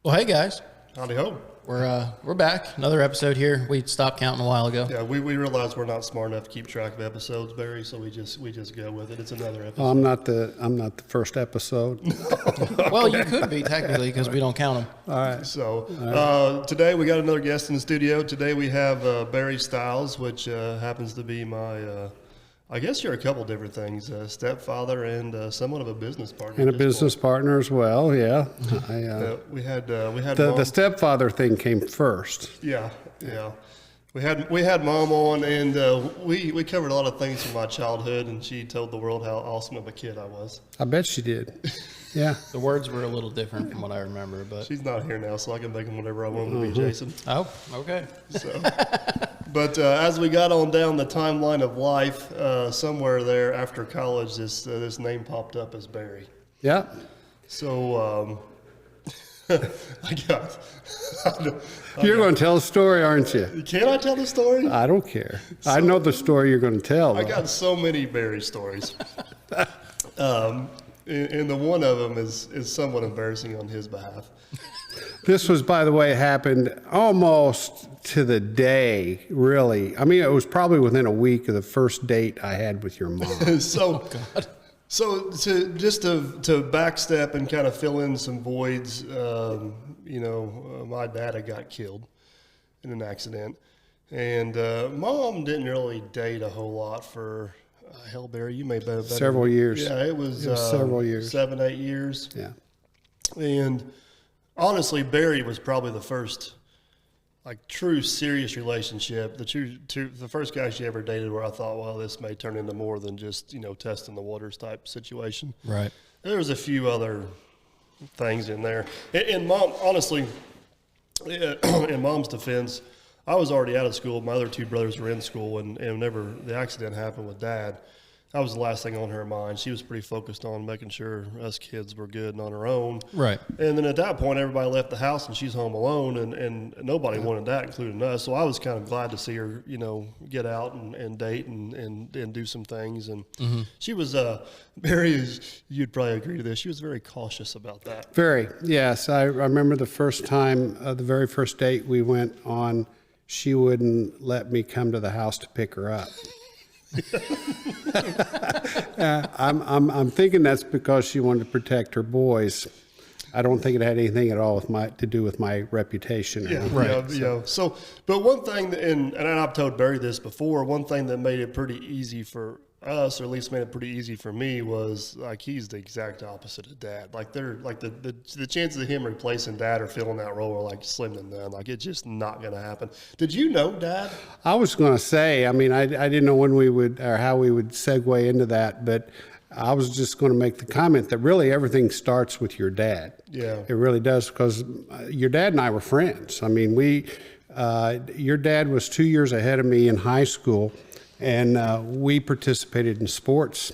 Well, hey guys, Howdy ho. we're back. Another episode here. We stopped counting a while ago. Yeah, we realized we're not smart enough to keep track of episodes, Barry. So we just go with it. It's another episode. Oh, I'm not the first episode. Well, you could be technically because we don't count them. All right. So today we got another guest in the studio. Today we have Barry Stiles, which happens to be my. I guess you're a couple different things: stepfather and somewhat of a business partner. And a business partner as well. Yeah. We had the stepfather thing came first. Yeah. We had Mom on, and we covered a lot of things from my childhood, and she told the world how awesome of a kid I was. I bet she did. Yeah. The words were a little different from what I remember, but She's not here now, so I can make them whatever I want them to be, Jason. oh, okay. So, but as we got on down the timeline of life, somewhere there after college, this name popped up as Barry. Yeah. So I got. You're going to tell a story, aren't you? Can I tell the story? I don't care. I know the story you're going to tell. I got so many Barry stories. And the one of them is somewhat embarrassing on his behalf. This was, by the way, happened almost to the day, really. I mean, it was probably within a week of the first date I had with your mom. So to backstep and kind of fill in some voids, my dad had got killed in an accident. And Mom didn't really date a whole lot for... hell, Barry, you may better. Several years. Yeah, it was several years. 7-8 years. Yeah. And honestly, Barry was probably the first, true serious relationship. The first guy she ever dated where I thought, well, this may turn into more than just, testing the waters type situation. Right. There was a few other things in there. And Mom, honestly, in Mom's defense, I was already out of school. My other two brothers were in school, and whenever the accident happened with Dad, that was the last thing on her mind. She was pretty focused on making sure us kids were good and on her own. Right. And then at that point, everybody left the house, and she's home alone, and nobody wanted that, including us. So I was kind of glad to see her, get out and date and do some things. And she was very, you'd probably agree to this, she was very cautious about that. Very, yes. I remember the first time, the very first date we went on, she wouldn't let me come to the house to pick her up. I'm thinking that's because she wanted to protect her boys. I don't think it had anything at all to do with my reputation. Yeah, right. Yeah. So, but one thing, and I've told Barry this before, one thing that made it pretty easy for us, or at least made it pretty easy for me, was he's the exact opposite of Dad. The chances of him replacing Dad or filling that role are slim to none. It's just not going to happen. Did you know Dad? I was going to say, I didn't know when we would or how we would segue into that, but I was just going to make the comment that really everything starts with your dad. Yeah, it really does, because your dad and I were friends. Your dad was 2 years ahead of me in high school. And we participated in sports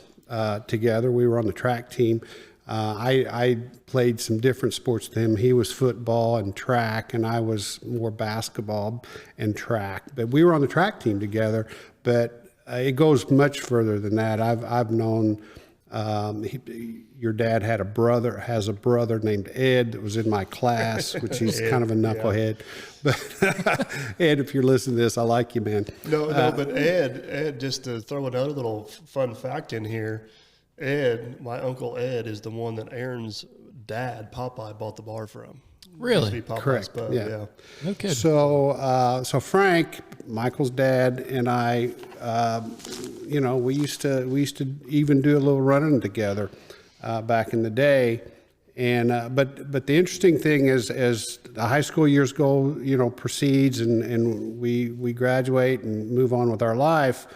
together. We were on the track team. I played some different sports with him. He was football and track, and I was more basketball and track. But we were on the track team together. But it goes much further than that. I've known your dad has a brother named Ed that was in my class, which he's kind of a knucklehead. Yeah. But Ed, if you're listening to this, I like you, man. No, but Ed, just to throw another little fun fact in here, Ed, my Uncle Ed, is the one that Aaron's dad, Popeye, bought the bar from. Really? Correct. Yeah. No kidding. So Frank, Michael's dad, and I, we used to even do a little running together back in the day. And but the interesting thing is, as the high school years go, proceeds, and we graduate and move on with our life.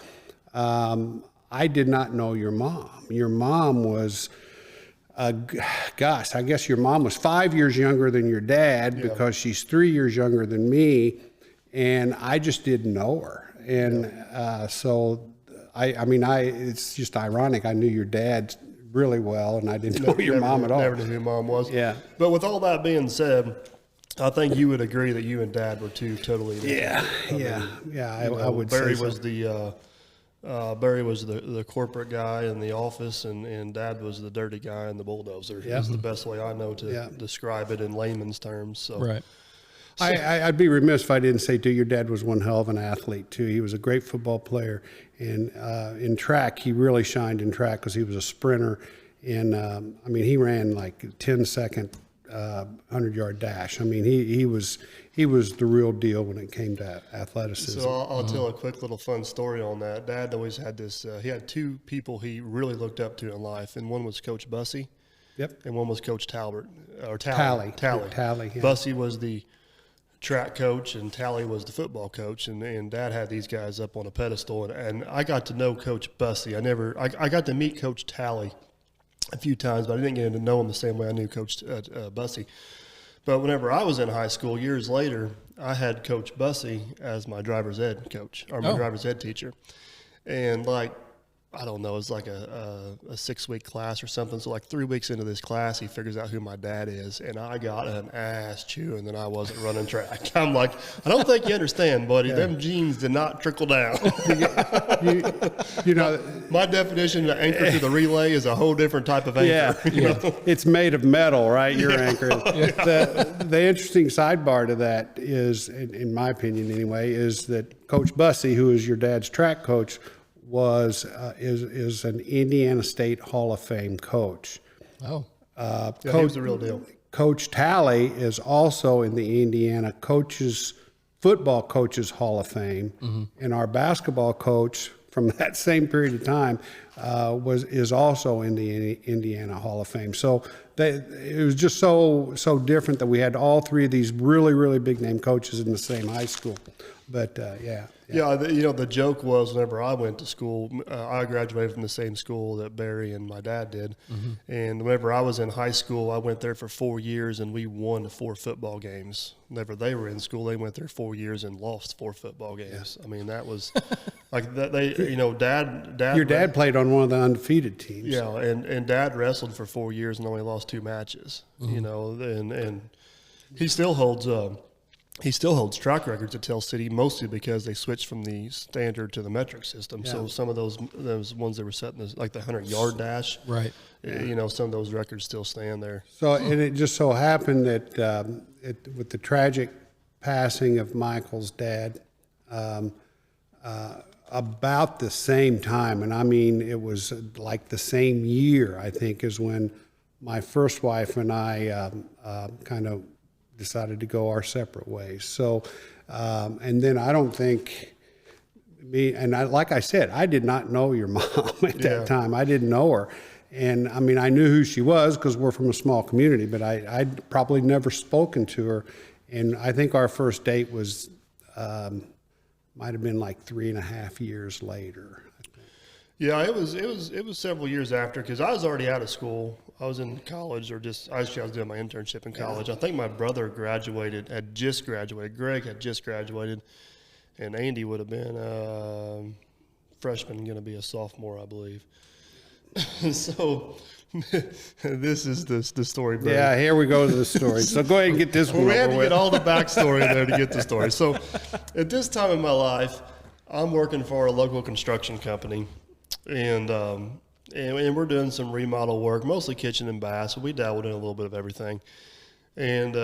I did not know your mom. Your mom was. I guess your mom was 5 years younger than your dad, because she's 3 years younger than me, and I just didn't know her. And it's just ironic. I knew your dad really well, and I didn't know your mom at all. Never knew who your mom was. Yeah. But with all that being said, I think you would agree that you and Dad were two totally different. I would say so. Barry was the Barry was the corporate guy in the office, and Dad was the dirty guy in the bulldozer. That's the best way I know to describe it in layman's terms. So. Right. So, I'd be remiss if I didn't say, too, your dad was one hell of an athlete, too. He was a great football player. And in track, he really shined in track because he was a sprinter. And, I mean, he ran like 10-second 100-yard dash. I mean, he was the real deal when it came to athleticism. So I'll tell a quick little fun story on that. Dad always had this. He had two people he really looked up to in life, and one was Coach Bussey. Yep. And one was Coach Talbert or Tally. Tally. Yeah. Bussey was the track coach, and Tally was the football coach, and Dad had these guys up on a pedestal, and I got to know Coach Bussey. I got to meet Coach Tally a few times, but I didn't get to know him the same way I knew Coach Bussey. But whenever I was in high school, years later, I had Coach Bussey as my driver's ed coach, or my driver's ed teacher. And I don't know, it was like a 6-week class or something. So 3 weeks into this class, he figures out who my dad is, and I got an ass chewing that I wasn't running track. I'm like, I don't think you understand, buddy. Yeah. Them genes did not trickle down. you know, my definition of anchor to the relay is a whole different type of anchor. Yeah. It's made of metal, right? Your anchor. The interesting sidebar to that is, in my opinion anyway, is that Coach Bussey, who is your dad's track coach, is an Indiana State Hall of Fame coach. Oh, he was the real deal. Coach Tally is also in the Indiana football coaches Hall of Fame, and our basketball coach from that same period of time is also in the Indiana Hall of Fame. So it was just so different that we had all three of these really, really big name coaches in the same high school. But Yeah, the joke was whenever I went to school, I graduated from the same school that Barry and my dad did. And whenever I was in high school, I went there for 4 years, and we won 4 football games. Whenever they were in school, they went there 4 years and lost 4 football games. Yeah. I mean, that was like that. Dad. Your dad played on one of the undefeated teams. Yeah, and Dad wrestled for 4 years and only lost 2 matches. And he still holds. He still holds track records at Tell City, mostly because they switched from the standard to the metric system. Yeah. So some of those ones that were set in the 100-yard dash, right? Some of those records still stand there. So, and it just so happened that with the tragic passing of Michael's dad, about the same time, and I mean it was like the same year, I think, is when my first wife and I kind of decided to go our separate ways. So, and then I don't think like I said, I did not know your mom at that time. I didn't know her. And I mean, I knew who she was because we're from a small community, but I'd probably never spoken to her. And I think our first date was, might have been 3.5 years later. Yeah, it was several years after, because I was already out of school. I was in college, I was doing my internship in college. I think my brother had just graduated. Greg had just graduated, and Andy would have been a freshman, going to be a sophomore, I believe. So this is the story, Brady. Yeah, here we go to the story. So go ahead and get this one we had over to with. get all the backstory in there to get the story. So at this time in my life, I'm working for a local construction company, and we're doing some remodel work, mostly kitchen and bath. So we dabbled in a little bit of everything. And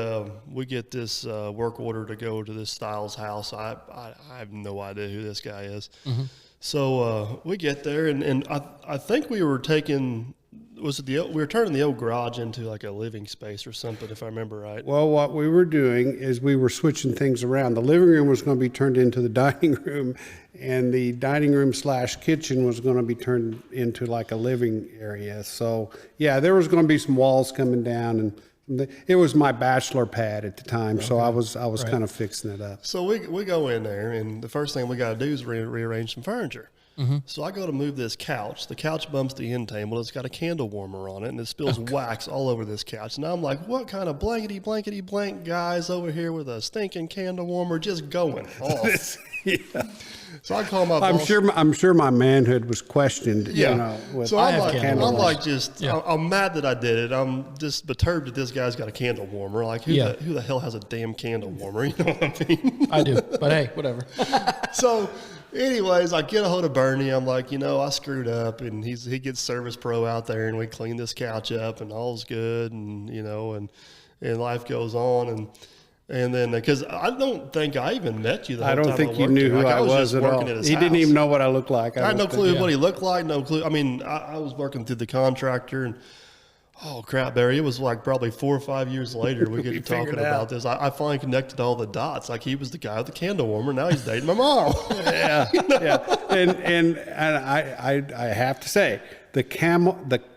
we get this work order to go to this Styles house. I have no idea who this guy is. Mm-hmm. So we get there, and I think we were taking we were turning the old garage into like a living space or something, if I remember right. Well, what we were doing is we were switching things around. The living room was going to be turned into the dining room, and the dining room / kitchen was going to be turned into like a living area. So yeah, there was going to be some walls coming down, and it was my bachelor pad at the time. Okay. So I was right. Kind of fixing it up. So we go in there, and the first thing we got to do is rearrange some furniture. Mm-hmm. So I go to move this couch. The couch bumps the end table. It's got a candle warmer on it, and it spills wax all over this couch. And I'm like, what kind of blankety blank guys over here with a stinking candle warmer just going off? Yeah. So I call my boss. I'm sure my manhood was questioned. Yeah. So I'm mad that I did it. I'm just perturbed that this guy's got a candle warmer. Like, who the hell has a damn candle warmer? You know what I mean? I do. But hey, whatever. So Anyways, I get a hold of Bernie. I'm like, I screwed up, and he gets Service Pro out there, and we clean this couch up, and all's good, and and life goes on, and then because I don't think I even met you. I don't think you knew who I was at all. He didn't even know what I looked like. I had no clue what he looked like. No clue. I mean, I was working through the contractor, and oh crap, Barry! It was like probably 4 or 5 years later we get to talking about this. I finally connected all the dots. Like he was the guy with the candle warmer. Now he's dating my mom. Yeah. And I have to say the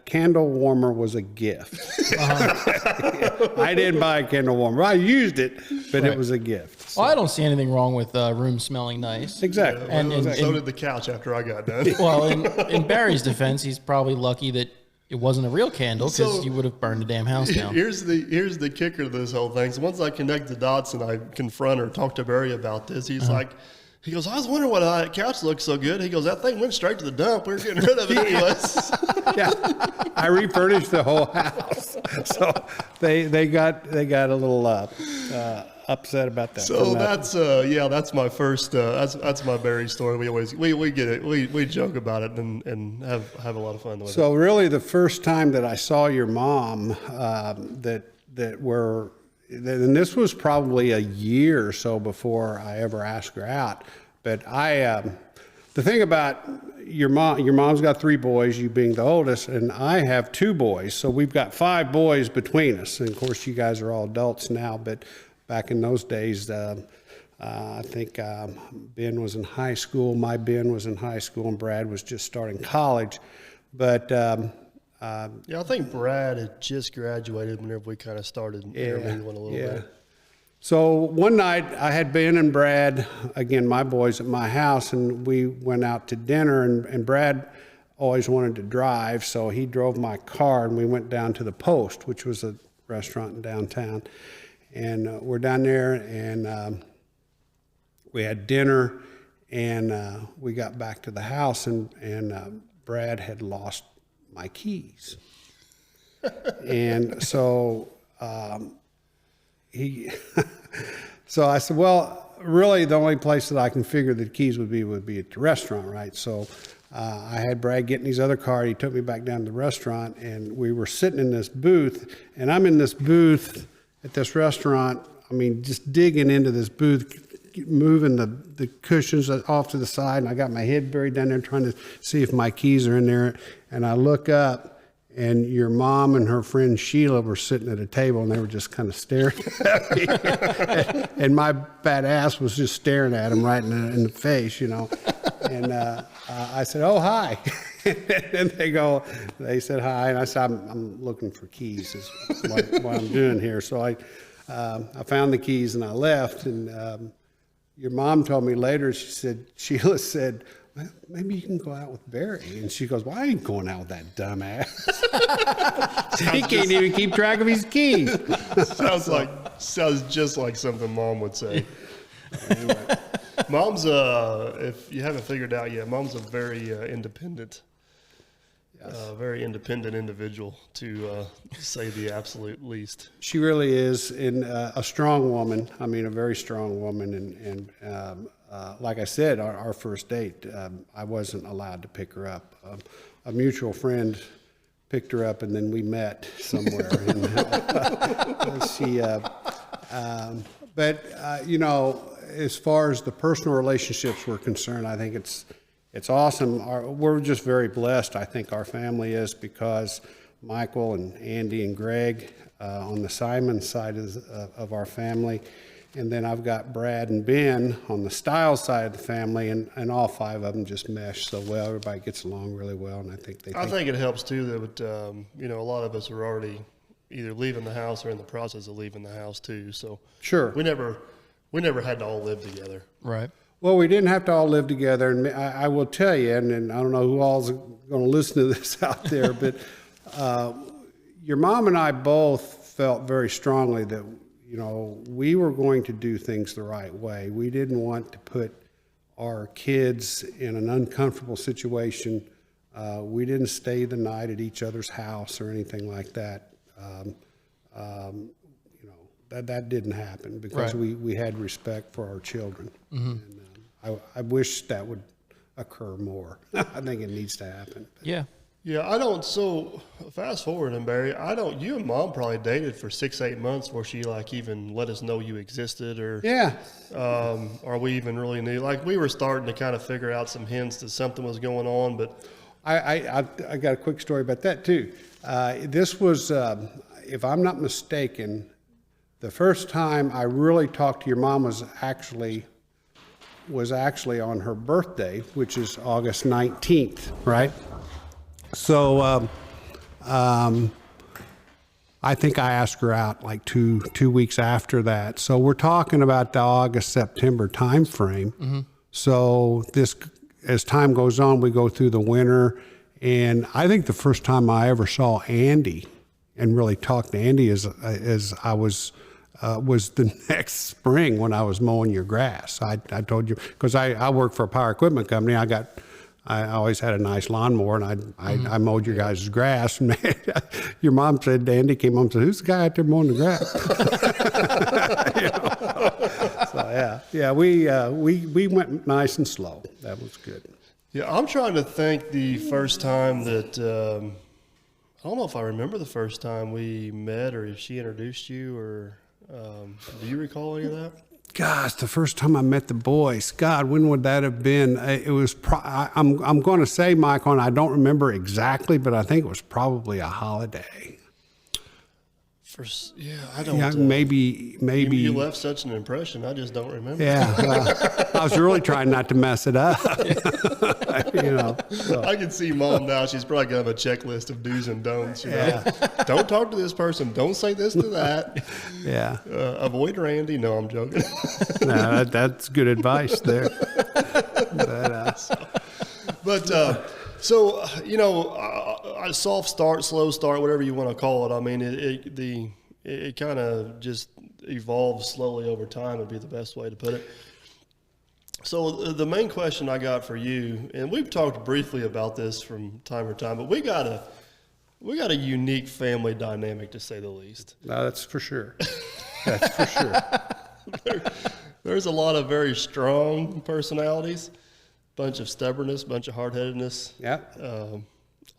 candle warmer was a gift. I didn't buy a candle warmer. I used it, but it was a gift. So. Well, I don't see anything wrong with room smelling nice. Exactly. And so did the couch after I got done. Well, in Barry's defense, he's probably lucky that it wasn't a real candle because you would have burned the damn house down. Here's the kicker to this whole thing. So once I connect the dots and I confront or talk to Barry about this, he's like, he goes, I was wondering why that couch looks so good. He goes, that thing went straight to the dump. We were getting rid of it anyways. Yeah, I refurnished the whole house, so they got a little upset about that. So that's my first that's my Barry story. We get it. We joke about it and have a lot of fun with it. So really, the first time that I saw your mom, and this was probably a year or so before I ever asked her out. But the thing about your mom's got 3 boys, you being the oldest, and I have 2 boys. So we've got 5 boys between us. And of course, you guys are all adults now, but back in those days, I think Ben was in high school. My Ben was in high school, and Brad was just starting college. But I think Brad had just graduated whenever we kind of started intermingling a little bit. So one night I had Ben and Brad, again, my boys at my house, and we went out to dinner, and Brad always wanted to drive, so he drove my car, and we went down to the Post, which was a restaurant in downtown. And we're down there, and we had dinner, and we got back to the house, and Brad had lost my keys. And so so I said, well, really the only place that I can figure the keys would be at the restaurant, right? So I had Brad get in his other car. He took me back down to the restaurant, and we were sitting in this booth, and I'm in this booth at this restaurant. I mean, just digging into this booth, moving the cushions off to the side, and I got my head buried down there trying to see if my keys are in there. And I look up, and your mom and her friend Sheila were sitting at a table, and they were just kind of staring at me. And my fat ass was just staring at them right in the face, And I said, "Oh, hi." And they said hi, and I said, I'm looking for keys is what I'm doing here. So I found the keys and I left, and your mom told me later, Sheila said, well, maybe you can go out with Barry. And she goes, well, I ain't going out with that dumbass. He can't even keep track of his keys. Sounds just like something Mom would say. Anyway, Mom's, if you haven't figured out yet, Mom's a very independent individual, to say the absolute least. She really is, and a strong woman. I mean, a very strong woman. And like I said, our first date, I wasn't allowed to pick her up. A mutual friend picked her up, and then we met somewhere. But as far as the personal relationships were concerned, I think it's awesome. We're just very blessed, I think our family is, because Michael and Andy and Greg on the Simon side of our family, and then I've got Brad and Ben on the Stiles side of the family, and all 5 of them just mesh so well. Everybody gets along really well, and I think it helps too that a lot of us are already either leaving the house or in the process of leaving the house too. So sure, we never had to all live together. Right. Well, we didn't have to all live together, and I will tell you, and I don't know who all's going to listen to this out there, but your mom and I both felt very strongly that, we were going to do things the right way. We didn't want to put our kids in an uncomfortable situation. We didn't stay the night at each other's house or anything like that. That didn't happen because we had respect for our children. Mm-hmm. And I wish that would occur more. I think it needs to happen. Yeah. Yeah, I don't. So fast forward, and Barry, you and Mom probably dated for 6-8 months where she like even let us know you existed, or Yeah. or we even really knew. Like we were starting to kind of figure out some hints that something was going on, but I got a quick story about that too. This was, if I'm not mistaken, the first time I really talked to your mom was actually on her birthday, which is August 19th, right? So I think I asked her out like two weeks after that. So we're talking about the August-September time frame. Mm-hmm. So this, as time goes on, we go through the winter, and I think the first time I ever saw Andy and really talked to Andy was the next spring when I was mowing your grass. I told you, because I work for a power equipment company. I always had a nice lawnmower, and I mowed your guys' grass. And man, your mom said, Andy came home and said, "Who's the guy out there mowing the grass?" So we went nice and slow. That was good. yeah, I'm trying to think the first time that I don't know if I remember the first time we met or if she introduced you, or do you recall any of that? Gosh, the first time I met the boys, God, when would that have been? It was, I'm going to say, Michael, and I don't remember exactly, but I think it was probably a holiday. I don't. Yeah, maybe. You left such an impression. I just don't remember. Yeah, I was really trying not to mess it up. So. I can see Mom now. She's probably got a checklist of do's and don'ts. You know? Don't talk to this person. Don't say this to that. Yeah. Avoid Randy. No, I'm joking. No, that's good advice there. So, a soft start, slow start, whatever you want to call it. I mean, it kind of just evolves slowly over time would be the best way to put it. So the main question I got for you, and we've talked briefly about this from time to time, but we got a unique family dynamic, to say the least. No, that's for sure. That's for sure. There's a lot of very strong personalities. Bunch of stubbornness, bunch of hard-headedness,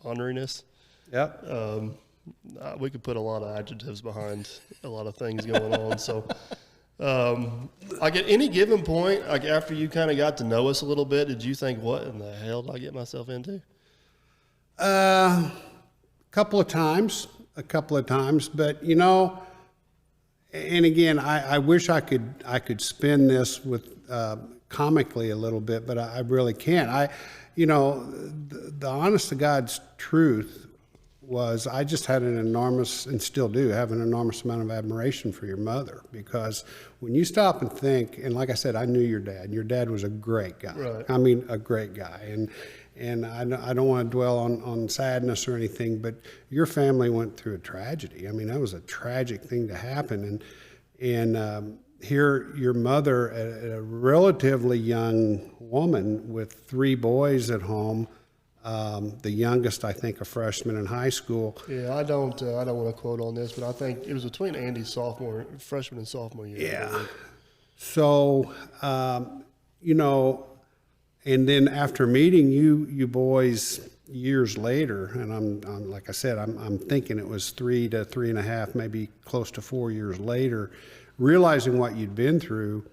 orneriness. Yep. We could put a lot of adjectives behind a lot of things going on. So, like at any given point, like after you kind of got to know us a little bit, did you think, "What in the hell did I get myself into?" A couple of times, but and again, I wish I could spin this with. Comically a little bit, but I really can't. The honest to God's truth was I just had an enormous, and still do have an enormous amount of admiration for your mother, because when you stop and think, and like I said, I knew your dad. Your dad was a great guy. Right. I mean, a great guy. And I don't want to dwell on sadness or anything, but your family went through a tragedy. I mean, that was a tragic thing to happen. And here your mother, a relatively young woman with 3 boys at home, the youngest, I think, a freshman in high school. Yeah, I don't want to quote on this, but I think it was between Andy's freshman and sophomore year. Yeah. So, and then after meeting you boys years later, and I'm like I said, I'm thinking it was 3 to 3.5, maybe close to 4 years later, realizing what you'd been through,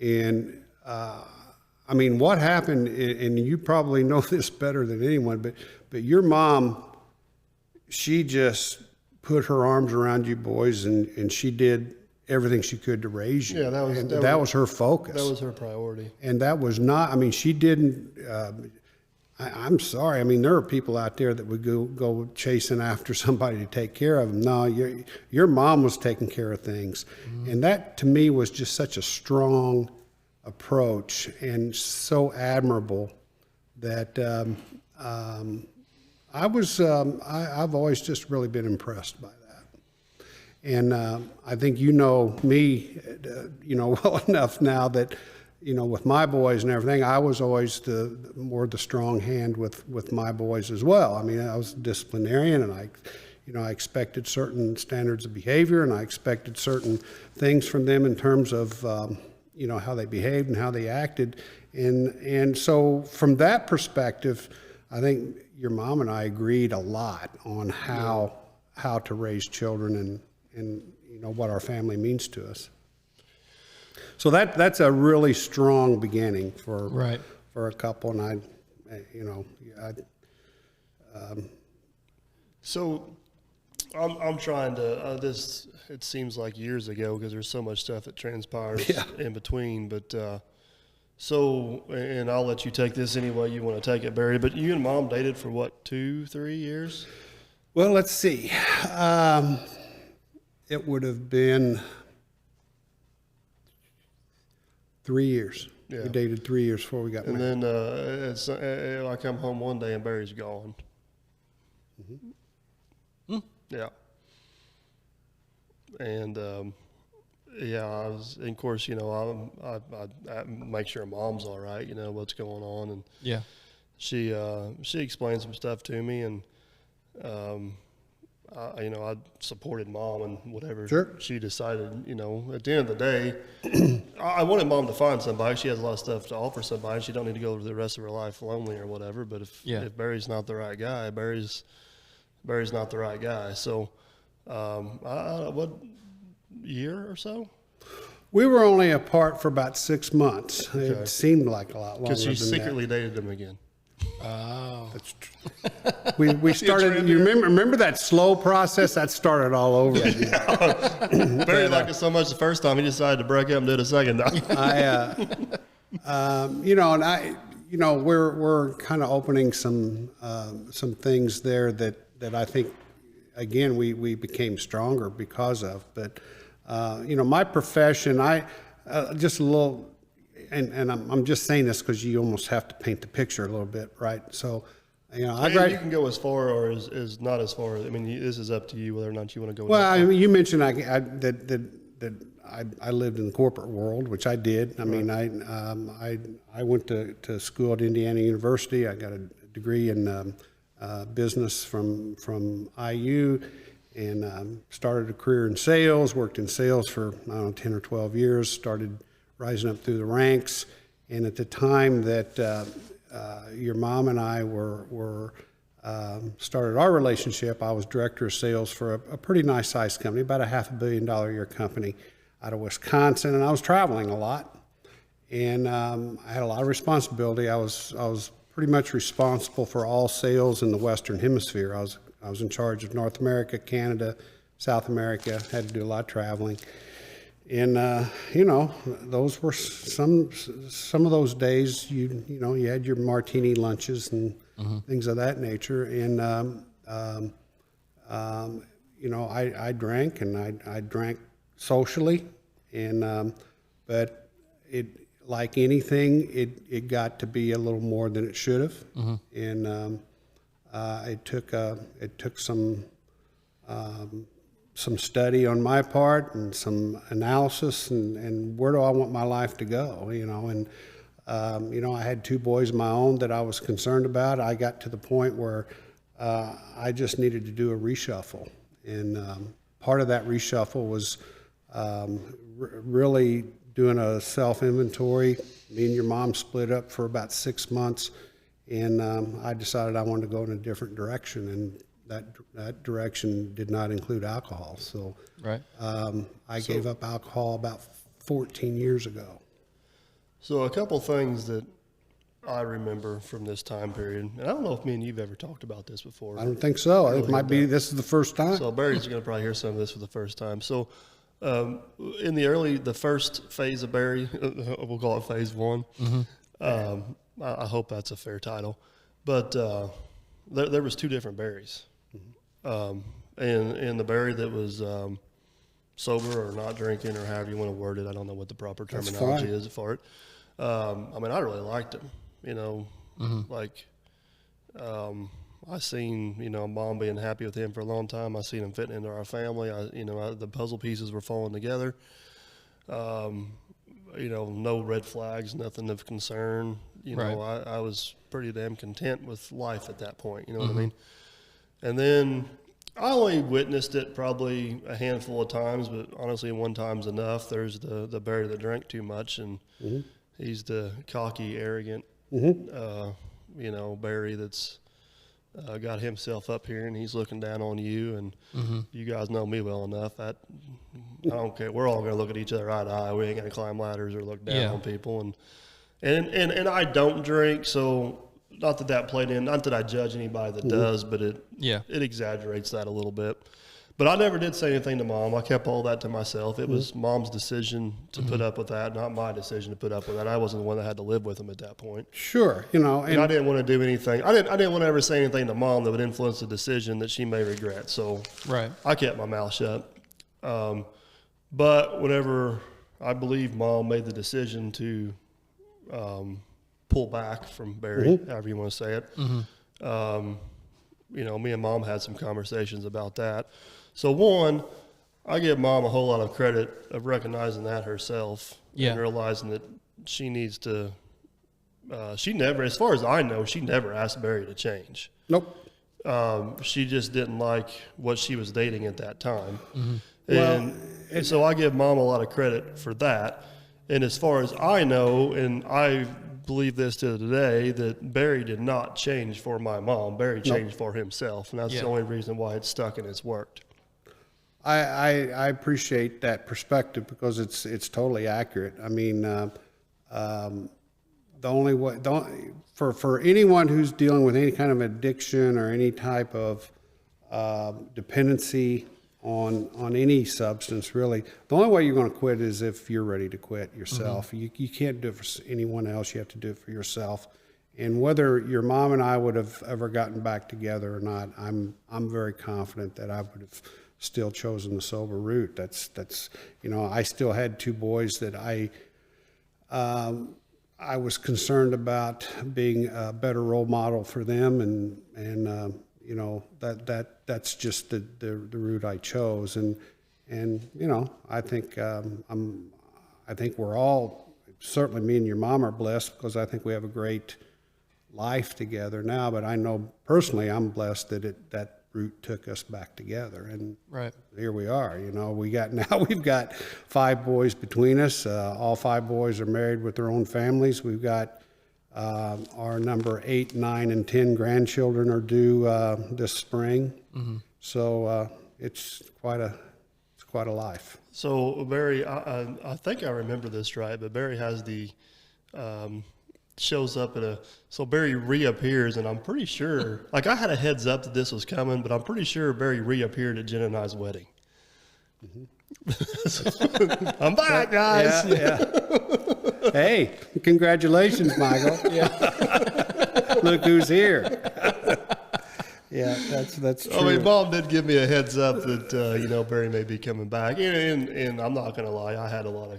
and I mean, what happened, and you probably know this better than anyone, but your mom, she just put her arms around you boys, and she did everything she could to raise you. Yeah, that was her focus. That was her priority. And that was not, I mean, she didn't, I'm sorry. I mean, there are people out there that would go chasing after somebody to take care of them. No, your mom was taking care of things. Mm-hmm. And that, to me, was just such a strong approach and so admirable that I've always just really been impressed by that. And I think you know me, well enough now that, with my boys and everything, I was always the strong hand with my boys as well. I mean, I was a disciplinarian, and I expected certain standards of behavior, and I expected certain things from them in terms of how they behaved and how they acted. And so from that perspective, I think your mom and I agreed a lot on how to raise children and what our family means to us. So that's a really strong beginning for a couple. And So I'm trying to, it seems like years ago because there's so much stuff that transpires in between. But and I'll let you take this any way you want to take it, Barry. But you and Mom dated for what, 2-3 years? Well, let's see. It would have been 3 years. Yeah. We dated 3 years before we got married. And then I come home one day and Barry's gone. Mm-hmm. Yeah. And I was, and of course, I make sure Mom's all right, what's going on, and she explained some stuff to me, and I supported Mom and whatever she decided. At the end of the day, I wanted Mom to find somebody. She has a lot of stuff to offer somebody. She don't need to go the rest of her life lonely or whatever. But if Barry's not the right guy, Barry's not the right guy. So, what year or so? We were only apart for about 6 months. Okay. It seemed like a lot longer. Because she secretly dated him again. Oh, that's true. We started. You remember that slow process that started all over again. Barry liked it so much the first time he decided to break up and do it a second time. We're kind of opening some things there that I think again we became stronger because of. But my profession, just a little. And I'm just saying this because you almost have to paint the picture a little bit, right? So, you can go as far or as not as far. I mean, this is up to you whether or not you want to go. Well, I mean, you mentioned that I lived in the corporate world, which I did. I mean, I went to school at Indiana University. I got a degree in business from IU, and started a career in sales. Worked in sales for 10 or 12 years. Started rising up through the ranks, and at the time that your mom and I were started our relationship, I was director of sales for a pretty nice sized company, about a $500 million a year company out of Wisconsin, and I was traveling a lot, and I had a lot of responsibility. I was pretty much responsible for all sales in the Western Hemisphere. I was in charge of North America, Canada, South America. Had to do a lot of traveling. And those were some of those days. You had your martini lunches and things of that nature. And I drank, and I drank socially, and but it, like anything, it got to be a little more than it should have, and it took some study on my part and some analysis and where do I want my life to go, and I had 2 boys of my own that I was concerned about. I got to the point where I just needed to do a reshuffle, and part of that reshuffle was really doing a self-inventory. Me and your mom split up for about 6 months, and I decided I wanted to go in a different direction, and that direction did not include alcohol. So I gave up alcohol about 14 years ago. So a couple things that I remember from this time period, and I don't know if me and you've ever talked about this before. I don't think so. It might be this is the first time. So Barry's going to probably hear some of this for the first time. So in the first phase of Barry, we'll call it phase 1. I hope that's a fair title. But there was 2 different Barrys. And the Barry that was sober or not drinking or however you want to word it, I don't know what the proper terminology is for it. I really liked him, I seen, Mom being happy with him for a long time. I seen him fitting into our family. The puzzle pieces were falling together. No red flags, nothing of concern. I was pretty damn content with life at that point. You know what I mean? And then I only witnessed it probably a handful of times, but honestly, one time's enough. There's the Barry that drank too much, and he's the cocky, arrogant, Barry that's got himself up here, and he's looking down on you. And you guys know me well enough. I don't care. We're all going to look at each other eye to eye. We ain't going to climb ladders or look down on people. And I don't drink, so. Not that played in. Not that I judge anybody that does, but it exaggerates that a little bit. But I never did say anything to Mom. I kept all that to myself. It was Mom's decision to put up with that, not my decision to put up with that. I wasn't the one that had to live with him at that point. Sure, and I didn't want to do anything. I didn't want to ever say anything to Mom that would influence a decision that she may regret. So I kept my mouth shut. But whenever I believe Mom made the decision to pull back from Barry, however you want to say it. Me and Mom had some conversations about that. So one, I give Mom a whole lot of credit of recognizing that herself and realizing that she needs to, she never, as far as I know, she never asked Barry to change. Nope. She just didn't like what she was dating at that time. And so I give Mom a lot of credit for that. And as far as I know, and I believe this to today, that Barry did not change for my mom. Barry changed for himself, and that's the only reason why it's stuck and it's worked. I appreciate that perspective because it's totally accurate. I mean, the only way for anyone who's dealing with any kind of addiction or any type of dependency on any substance, really, the only way you're going to quit is if you're ready to quit yourself. You can't do it for anyone else. You have to do it for yourself. And whether your mom and I would have ever gotten back together or not, I'm very confident that I would have still chosen the sober route. That's I still had two boys that I was concerned about being a better role model for them, and that's just the route I chose, and I think I think we're all, certainly me and your mom are blessed because I think we have a great life together now. But I know personally I'm blessed that that route took us back together, and here we are. We've got 5 boys between us. All 5 boys are married with their own families. We've got our number 8, 9, and 10 grandchildren are due this spring. So it's quite a life. So Barry, I think I remember this right, but Barry has the shows up so Barry reappears, and I'm pretty sure, like I had a heads up that this was coming, but I'm pretty sure Barry reappeared at Jen and I's wedding. I'm back, guys. Yeah. Hey, congratulations, Michael. Look who's here. Yeah, that's true. I mean, Mom did give me a heads up that Barry may be coming back, and I'm not going to lie, I had a lot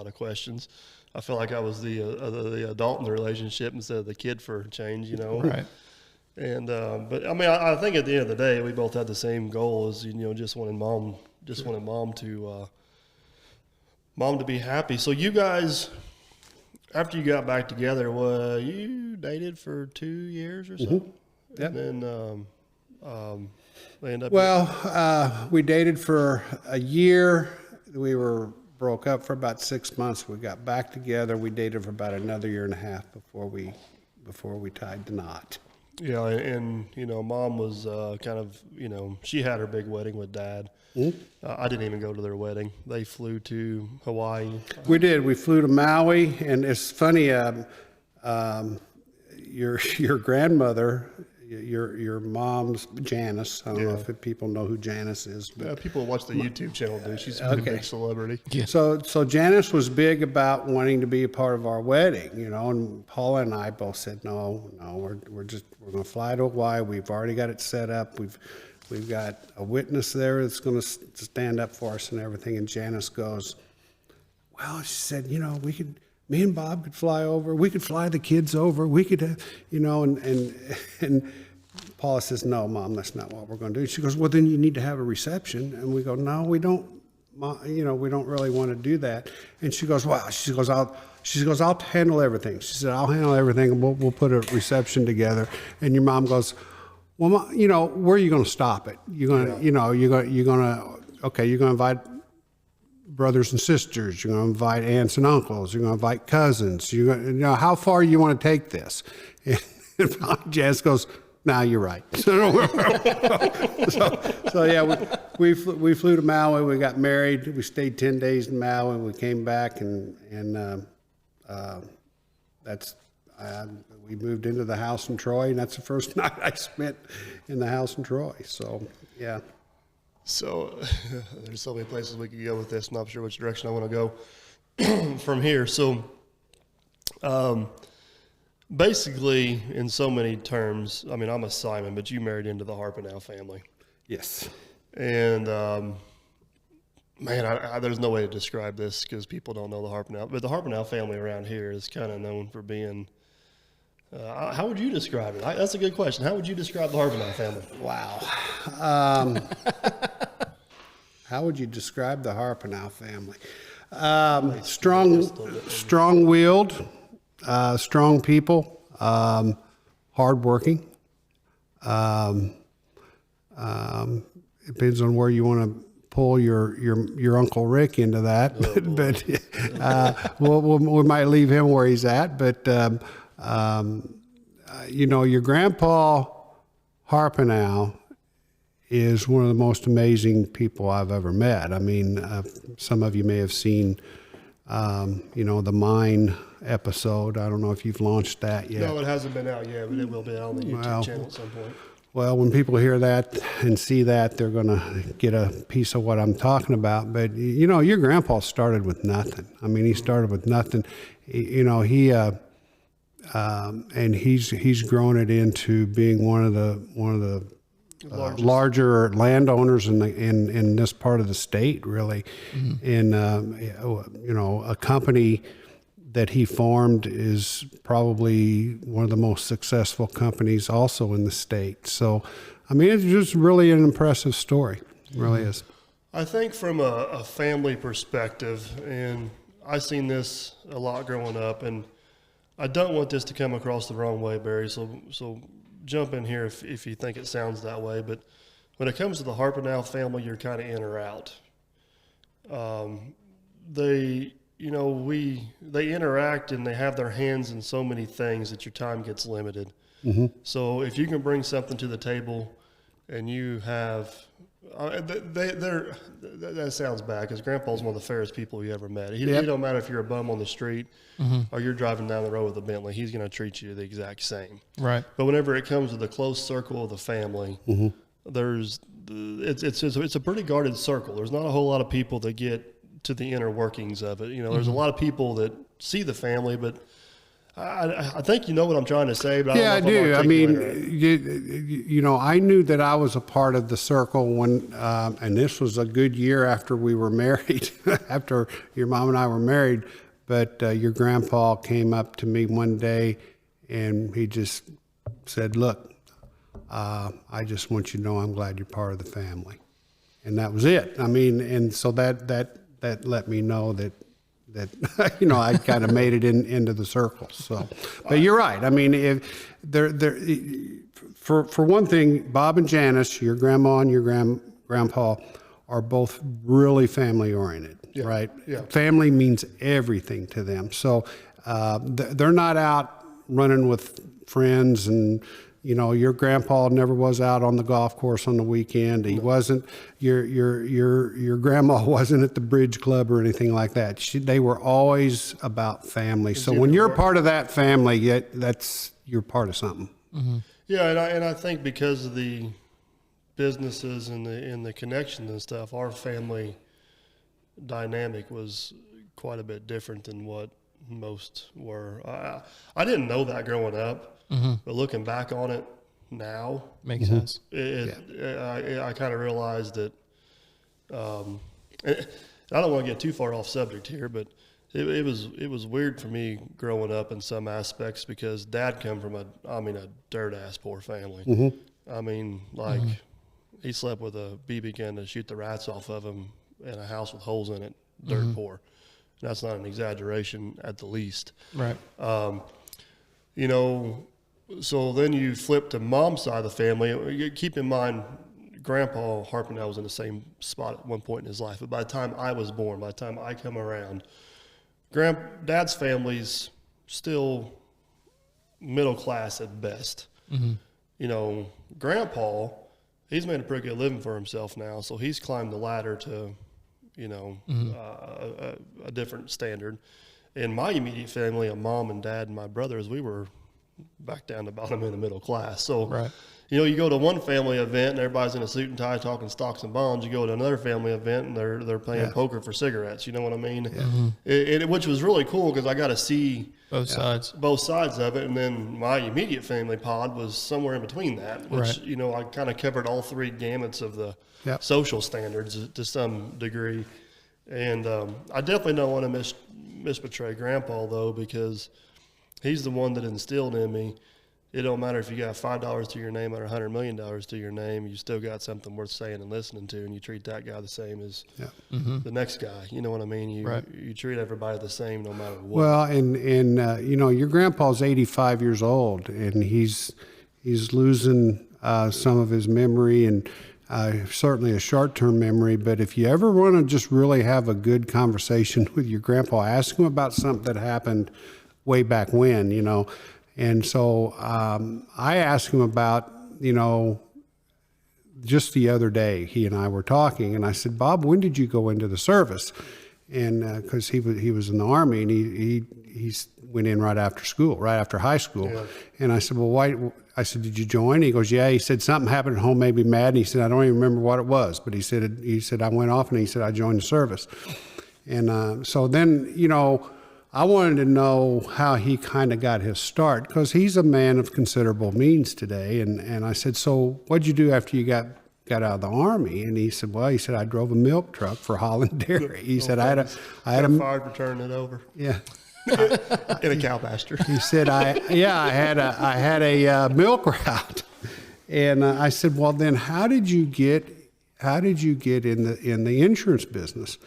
of questions. I felt like I was the adult in the relationship instead of the kid for a change, Right. And but I mean, I think at the end of the day, we both had the same goal, as just wanted mom to be happy. So you guys, after you got back together, you dated for 2 years or so? Yep. And then they ended up. Well, we dated for a year. We were broke up for about 6 months. We got back together. We dated for about another year and a half before we tied the knot. Yeah, and Mom was kind of she had her big wedding with Dad. I didn't even go to their wedding. They flew to Hawaii. We did. We flew to Maui, and it's funny. Your grandmother, your mom's Janice. I don't know if people know who Janice is. But people watch the YouTube channel do. She's a pretty big celebrity. Yeah. So Janice was big about wanting to be a part of our wedding, and Paula and I both said no, we're going to fly to Hawaii. We've already got it set up. We've got a witness there that's going to stand up for us and everything. And Janice goes, well, she said, me and Bob could fly over. We could fly the kids over. We could, and Paula says, no, Mom, that's not what we're going to do. She goes, well, then you need to have a reception. And we go, no, we don't, we don't really want to do that. And she goes, well, I'll handle everything. She said, I'll handle everything, and we'll put a reception together. And your mom goes, well, you know, where are you going to stop it? You're going to, you know, you're going to invite brothers and sisters. You're going to invite aunts and uncles. You're going to invite cousins. You know, how far you want to take this? And Jazz goes, "Nah, you're right." So yeah, we flew to Maui. We got married. We stayed 10 days in Maui. We came back, and we moved into the house in Troy, and that's the first night I spent in the house in Troy. So yeah. So there's so many places we could go with this. I'm not sure which direction I want to go from here. So basically, in so many terms, I mean, I'm a Simon, but you married into the Harpenow family. Yes. And man, there's no way to describe this because people don't know the Harpenow. But the Harpenow family around here is kind of known for being. How would you describe it? That's a good question. How would you describe the Harpenow family? Wow. How would you describe the Harpenow family? Strong-willed, strong people, hardworking. Depends on where you want to pull your Uncle Rick into that, but we might leave him where he's at. But you know, your Grandpa Harpenow is one of the most amazing people I've ever met. I mean, some of you may have seen, you know, the Mine episode. I don't know if you've launched that yet. No, it hasn't been out yet, but it will be out on the YouTube channel at some point. Well, when people hear that and see that, they're going to get a piece of what I'm talking about. But, you know, your grandpa started with nothing. I mean, he started with nothing. You know, and he's grown it into being one of the larger landowners in this part of the state, really. And you know, a company that he formed is probably one of the most successful companies also in the state. So, I mean, it's just really an impressive story. It really is. I think from a family perspective, and I've seen this a lot growing up, and I don't want this to come across the wrong way, Barry, so jump in here if you think it sounds that way. But when it comes to the Harpenow family, you're kind of in or out. They interact and they have their hands in so many things that your time gets limited. So if you can bring something to the table and you have that sounds bad because Grandpa's one of the fairest people you ever met. It don't matter if you're a bum on the street or you're driving down the road with a Bentley, he's going to treat you the exact same. Right. But whenever it comes to the close circle of the family, it's a pretty guarded circle. There's not a whole lot of people that get to the inner workings of it. You know, there's a lot of people that see the family, but I think you know what I'm trying to say. But I do. I mean, you know, I knew that I was a part of the circle when, and this was a good year after we were married, after your mom and I were married. But your grandpa came up to me one day, and he just said, "Look, I just want you to know I'm glad you're part of the family," and that was it. I mean, and so that let me know that you know I kind of made it into the circle. So, but you're right. I mean, if for one thing, Bob and Janice, your grandma and your grandpa, are both really family oriented, right? Yeah. Family means everything to them. So they're not out running with friends and. You know, your grandpa never was out on the golf course on the weekend. He wasn't. Your grandma wasn't at the bridge club or anything like that. They were always about family. So when you're part of that family, you're part of something. Yeah, and I think because of the businesses and the connections and stuff, our family dynamic was quite a bit different than what most were. I didn't know that growing up. But looking back on it now, makes sense. I kind of realized that. I don't want to get too far off subject here, but it was weird for me growing up in some aspects because Dad come from a dirt ass poor family. I mean, like he slept with a BB gun to shoot the rats off of him in a house with holes in it, dirt poor. That's not an exaggeration at the least. Right. You know. So then you flip to mom's side of the family. Keep in mind, Grandpa Harper and I was in the same spot at one point in his life. But by the time I was born, by the time I come around, Dad's family's still middle class at best. You know, Grandpa, he's made a pretty good living for himself now, so he's climbed the ladder to, you know, a different standard. In my immediate family, of mom and dad and my brothers, we were back down to bottom in the middle class. So, you know, you go to one family event and everybody's in a suit and tie talking stocks and bonds. You go to another family event and they're playing poker for cigarettes. You know what I mean? Which was really cool because I got to see both sides of it. And then my immediate family pod was somewhere in between that, which, you know, I kind of covered all three gamuts of the social standards to some degree. And I definitely don't want to misbetray Grandpa, though, because he's the one that instilled in me, it don't matter if you got $5 to your name or $100 million to your name, you still got something worth saying and listening to, and you treat that guy the same as the next guy. You know what I mean? You treat everybody the same no matter what. Well, and you know, your grandpa's 85 years old, and he's losing some of his memory, and certainly a short-term memory. But if you ever want to just really have a good conversation with your grandpa, ask him about something that happened way back when, you know. And so I asked him about, you know, just the other day, he and I were talking, and I said, Bob, when did you go into the service? And because he was in the Army, and he went in right after school, right after high school. And I said, well, why? I said, did you join? He goes, yeah. He said, something happened at home, made me mad. And he said, I don't even remember what it was. But he said, I went off, and he said, I joined the service. And so then, you know, I wanted to know how he kind of got his start, because he's a man of considerable means today. And I said, so what'd you do after you got out of the Army? And he said, well, I drove a milk truck for Holland Dairy. He said, I had a fired for turning it over. Yeah. In a cow pasture. He said, I had a milk route. And I said, well, then how did you get in the insurance business?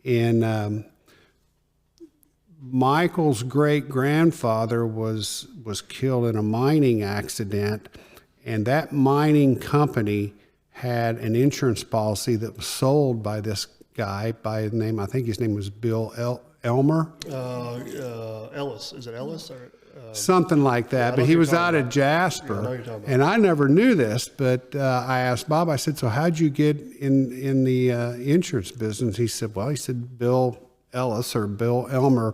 And Michael's great-grandfather was killed in a mining accident, and that mining company had an insurance policy that was sold by this guy by the name, I think his name was Bill Elmer. Ellis. Is it Ellis? Or, something like that. But he was out of Jasper, and I never knew this, but I asked Bob, I said, so how'd you get in the insurance business? He said, Bill Ellis or Bill Elmer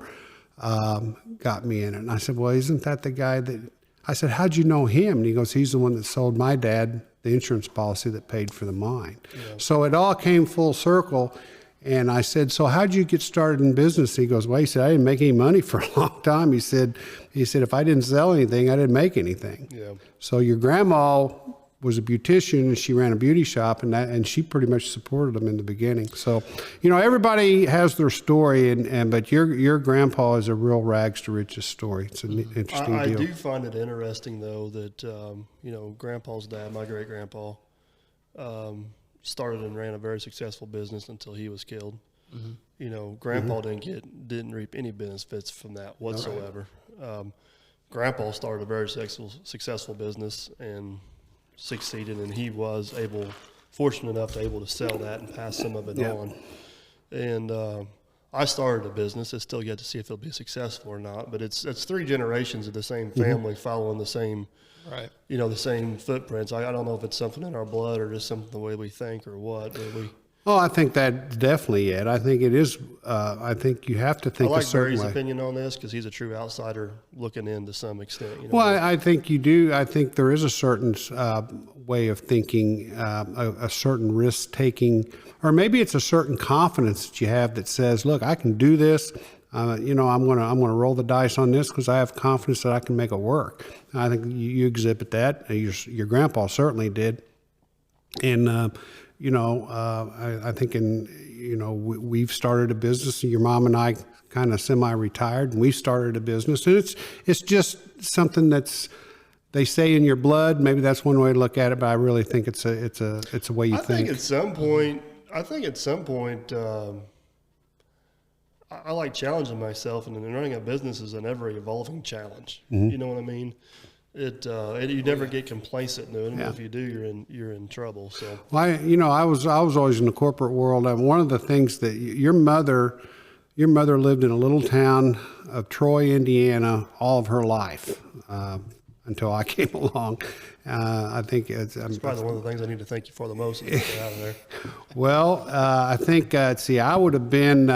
got me in it. And I said, well, isn't that the guy that, I said, how'd you know him? And he goes, he's the one that sold my dad the insurance policy that paid for the mine. So it all came full circle. And I said, so how'd you get started in business? He goes, well, he said, I didn't make any money for a long time. He said, if I didn't sell anything, I didn't make anything. So your grandma was a beautician, and she ran a beauty shop, and she pretty much supported them in the beginning. So, you know, everybody has their story, but your grandpa is a real rags to riches story. It's an interesting deal. I do find it interesting, though, that you know, Grandpa's dad, my great grandpa, started and ran a very successful business until he was killed. You know, Grandpa didn't reap any benefits from that whatsoever. Grandpa started a very successful business and succeeded, and he was fortunate enough to able to sell that and pass some of it on. And I started a business. It's still yet to see if it'll be successful or not, but it's three generations of the same family following the same, you know, the same footprints. I don't know if it's something in our blood or just something the way we think or what, but Oh, I think that's definitely it. I think it is. I think you have to think a certain way. I like Barry's opinion on this because he's a true outsider looking in to some extent. You know, well, I think you do. I think there is a certain way of thinking, a certain risk taking, or maybe it's a certain confidence that you have that says, "Look, I can do this. You know, I'm gonna roll the dice on this because I have confidence that I can make it work." And I think you exhibit that. Your grandpa certainly did, and. You know, I think we've started a business, and your mom and I kind of semi-retired, and we've started a business, and it's just something that's, they say, in your blood. Maybe that's one way to look at it, but I really think it's a way you think. I think at some point, I like challenging myself, and running a business is an ever evolving challenge. You know what I mean? You never get complacent doing it. If you do, you're in trouble. So, well, I was always in the corporate world. And one of the things that your mother lived in a little town of Troy, Indiana, all of her life until I came along. I think it's probably one of the things I need to thank you for the most is to get out of there. Well, I think, I would have been,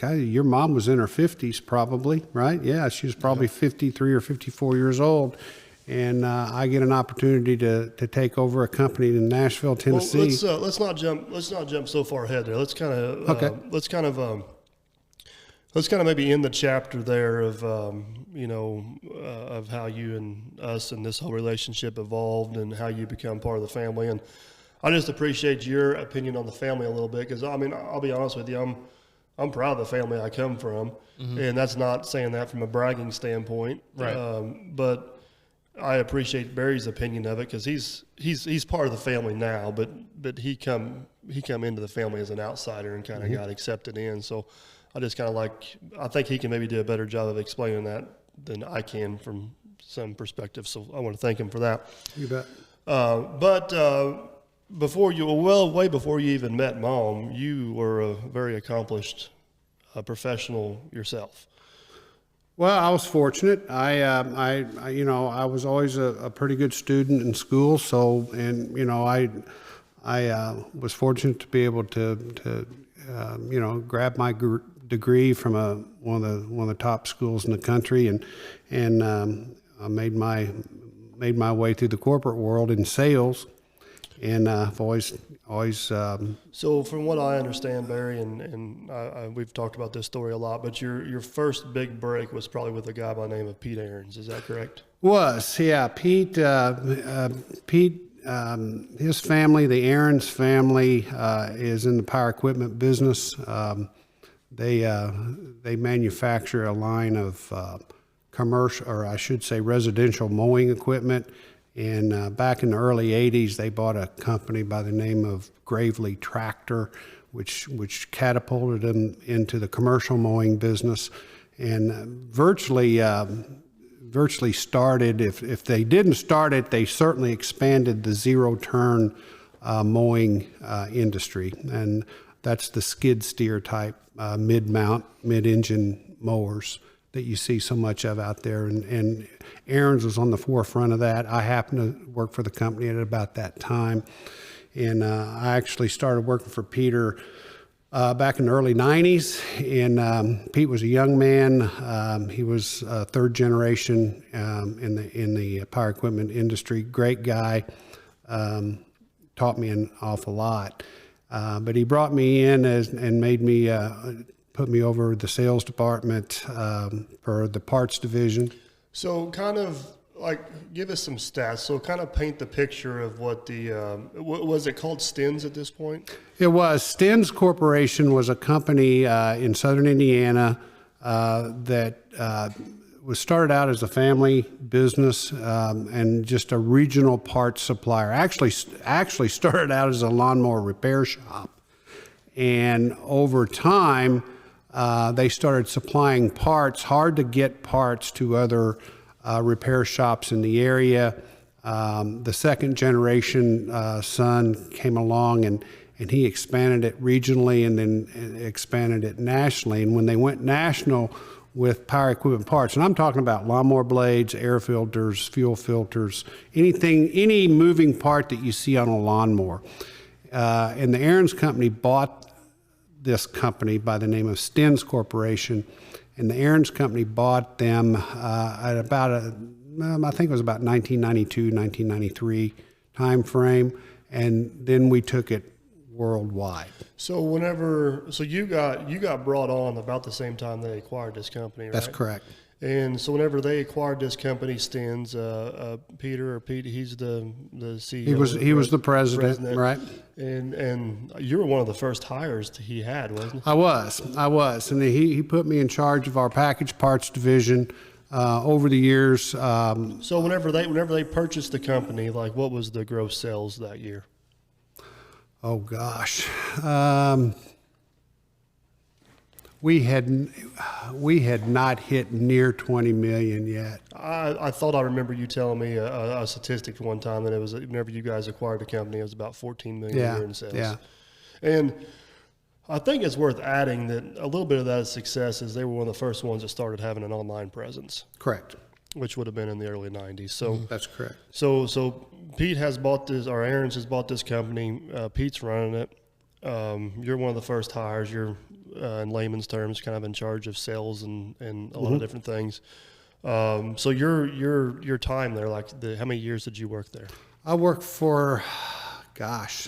your mom was in her 50s probably, right? Yeah, she was probably 53 or 54 years old. And I get an opportunity to take over a company in Nashville, Tennessee. Well, let's not jump so far ahead there. Let's kind of let's kind of maybe end the chapter there of of how you and us and this whole relationship evolved and how you become part of the family. And I just appreciate your opinion on the family a little bit, because I mean, I'll be honest with you, I'm proud of the family I come from, and that's not saying that from a bragging standpoint, right? But I appreciate Barry's opinion of it, because he's part of the family now, but he come into the family as an outsider and kind of got accepted in. So I just kind of I think he can maybe do a better job of explaining that than I can from some perspective. So I want to thank him for that. You bet. But way before you even met Mom, you were a very accomplished professional yourself. Well, I was fortunate. I was always a pretty good student in school. So, and I was fortunate to be able to grab my degree from one of the top schools in the country, and I made my way through the corporate world in sales, and I've always. So from what I understand, Barry, and we've talked about this story a lot, but your first big break was probably with a guy by the name of Pete Aarons. Is that correct? Pete. His family, the Aarons family, is in the power equipment business. They manufacture a line of commercial, or I should say residential mowing equipment. And back in the early 80s, they bought a company by the name of Gravely Tractor, which catapulted them into the commercial mowing business, and virtually started. If they didn't start it, they certainly expanded the zero-turn mowing industry, and that's the skid steer type mid-mount, mid-engine mowers that you see so much of out there. And Aaron's was on the forefront of that. I happened to work for the company at about that time. And I actually started working for Peter back in the early 90s. And Pete was a young man. He was third generation in the power equipment industry. Great guy. Taught me an awful lot. But he brought me in and made me put me over the sales department for the parts division. So kind of give us some stats. So kind of paint the picture of what was it called, Stens at this point? It was. Stens Corporation was a company in southern Indiana that was started out as a family business and just a regional parts supplier. Actually started out as a lawnmower repair shop. And over time, they started supplying parts, hard to get parts to other repair shops in the area. The second generation son came along and he expanded it regionally and then expanded it nationally. And when they went national with power equipment parts, and I'm talking about lawnmower blades, air filters, fuel filters, any moving part that you see on a lawnmower. And the Aarons Company bought this company by the name of Stens Corporation, and the Aarons Company bought them at about I think it was about 1992, 1993 time frame, and then we took it worldwide. So you got brought on about the same time they acquired this company, right? That's correct. And so whenever they acquired this company, Stens, Pete, he's the CEO. He was the president, right? And you were one of the first hires he had, wasn't it? I was, and he put me in charge of our package parts division over the years. So whenever they purchased the company, what was the gross sales that year? Oh gosh. we had not hit near 20 million yet. I thought I remember you telling me a statistic one time that it was whenever you guys acquired the company, it was about 14 million a year in sales. Yeah. And I think it's worth adding that a little bit of that success is they were one of the first ones that started having an online presence. Correct. Which would have been in the early 90s. So That's correct. So Pete has bought this, or Aaron's has bought this company. Pete's running it. You're one of the first hires. You're, in layman's terms, kind of in charge of sales and a lot of different things. So your time there, like how many years did you work there? I worked for, gosh,